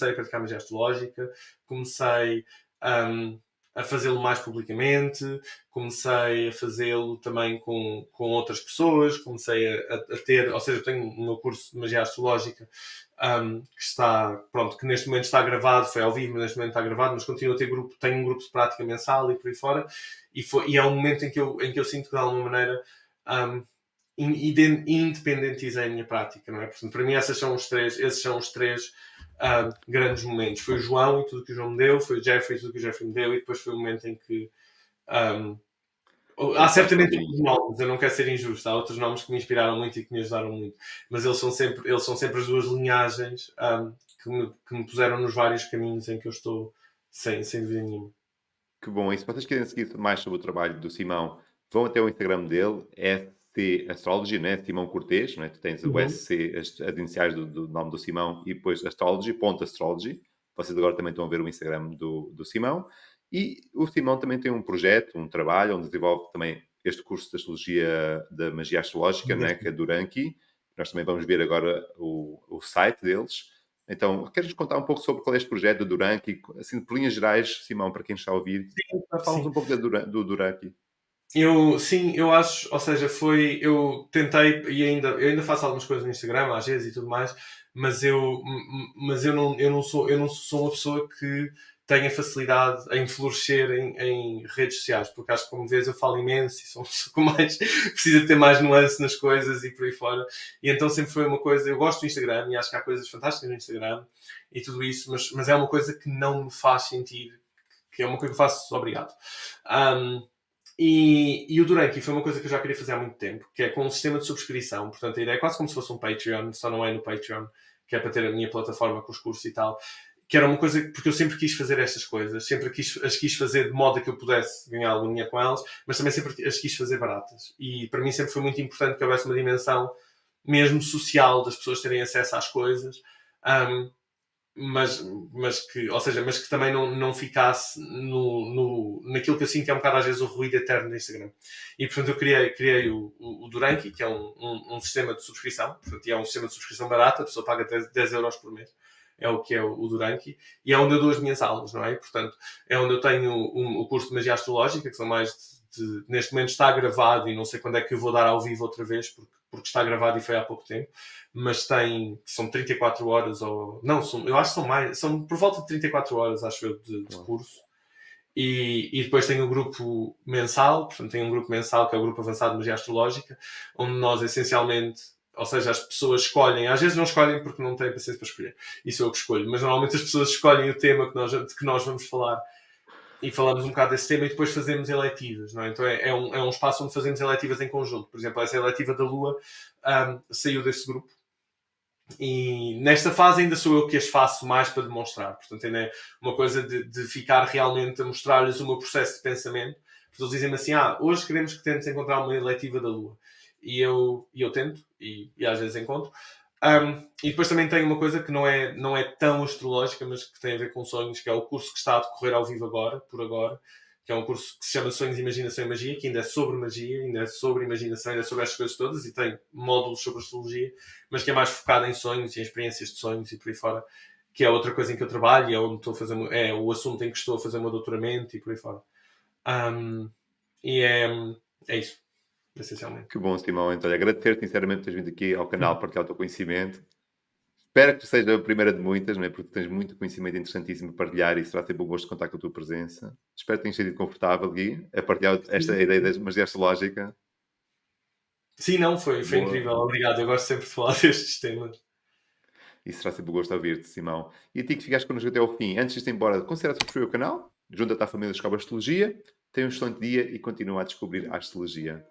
a praticar magia astrológica, comecei a fazê-lo mais publicamente, comecei a fazê-lo também com outras pessoas, comecei a ter, ou seja, eu tenho o meu curso de magia astrológica, que neste momento está gravado, foi ao vivo, mas neste momento está gravado, mas continuo a ter tenho um grupo de prática mensal e por aí fora, e é um momento em que eu sinto que de alguma maneira independentizei a minha prática, não é? Portanto, para mim esses são os três grandes momentos. Foi o João e tudo que o João me deu, foi o Jeffrey e tudo que o Jeffrey me deu, e depois foi o momento em que há certamente outros nomes, eu não quero ser injusto, há outros nomes que me inspiraram muito e que me ajudaram muito, mas eles são sempre as duas linhagens que me puseram nos vários caminhos em que eu estou sem dúvida nenhuma. Que bom. E se vocês querem seguir mais sobre o trabalho do Simão, vão até o Instagram dele, SC Astrology, né? Simão Cortês, né? Tu tens o SC, as iniciais do nome do Simão, e depois Astrology. Vocês agora também estão a ver o Instagram do Simão. E o Simão também tem um projeto, um trabalho, onde desenvolve também este curso de Astrologia da Magia Astrológica, né? Que é do Duranki. Nós também vamos ver agora o site deles. Então, queres contar um pouco sobre qual é este projeto do Duranki? Assim, por linhas gerais, Simão, para quem está a ouvir, fala-nos um pouco do Duranki. Eu acho, ou seja, eu tentei, e eu ainda faço algumas coisas no Instagram, às vezes e tudo mais, mas eu não sou uma pessoa que tenha facilidade em florescer em redes sociais, porque acho que, como vês, eu falo imenso e sou uma pessoa com mais, precisa ter mais nuance nas coisas e por aí fora, e então sempre foi uma coisa, eu gosto do Instagram e acho que há coisas fantásticas no Instagram e tudo isso, mas é uma coisa que não me faz sentir, que é uma coisa que eu faço obrigado. E o Duranki foi uma coisa que eu já queria fazer há muito tempo, que é com um sistema de subscrição. Portanto, a ideia é quase como se fosse um Patreon, só não é no Patreon, que é para ter a minha plataforma com os cursos e tal. Que era uma coisa, porque eu sempre quis fazer estas coisas, sempre as quis fazer de modo a que eu pudesse ganhar algum dinheiro com elas, mas também sempre as quis fazer baratas. E para mim sempre foi muito importante que houvesse uma dimensão mesmo social das pessoas terem acesso às coisas. Mas que também não ficasse naquilo que eu sinto que é um bocado às vezes o ruído eterno do Instagram. E portanto eu criei o Duranki, que é um sistema de subscrição, portanto é um sistema de subscrição barato, a pessoa paga 10 euros por mês, é o que é o Duranki, e é onde eu dou as minhas aulas, não é? Portanto, é onde eu tenho o curso de magia astrológica, que são mais neste momento está gravado e não sei quando é que eu vou dar ao vivo outra vez, porque está gravado e foi há pouco tempo, mas são 34 horas, eu acho que são por volta de 34 horas, acho eu, de curso. E depois tem o grupo mensal, portanto tem um grupo mensal que é o grupo avançado de magia astrológica, onde nós essencialmente, ou seja, as pessoas escolhem, às vezes não escolhem porque não têm paciência para escolher, isso eu que escolho, mas normalmente as pessoas escolhem o tema de que nós vamos falar e falamos um bocado desse tema e depois fazemos eletivas, não é? Então é um espaço onde fazemos eletivas em conjunto. Por exemplo, essa eletiva da Lua saiu desse grupo e nesta fase ainda sou eu que as faço mais para demonstrar. Portanto, ainda é uma coisa de ficar realmente a mostrar-lhes o meu processo de pensamento. Porque eles dizem-me assim, hoje queremos que tentes encontrar uma eletiva da Lua. E eu tento, e às vezes encontro. E depois também tem uma coisa que não é tão astrológica, mas que tem a ver com sonhos, que é o curso que está a decorrer ao vivo por agora, que é um curso que se chama Sonhos, Imaginação e Magia, que ainda é sobre magia, ainda é sobre imaginação, ainda é sobre estas coisas todas, e tem módulos sobre astrologia, mas que é mais focado em sonhos e em experiências de sonhos e por aí fora, que é outra coisa em que eu trabalho e é onde estou a fazer, é o assunto em que estou a fazer o meu doutoramento e por aí fora. E é isso, essencialmente. Que bom, Simão. Então, olha, agradecer sinceramente por teres vindo aqui ao canal partilhar o teu conhecimento. Espero que seja a primeira de muitas, não é? Porque tens muito conhecimento interessantíssimo a partilhar e será sempre um gosto de contar com a tua presença. Espero que tenhas sentido confortável, Gui, a partilhar esta ideia da magia astrológica. Sim, não, foi Boa. incrível. Obrigado. Eu gosto sempre de falar destes temas. E será sempre um gosto de ouvir-te, Simão. E a ti que ficaste connosco até ao fim, antes de ir embora, considera subscrever o canal, junta-te à família Descobre Astrologia, tenha um excelente dia e continua a descobrir a astrologia.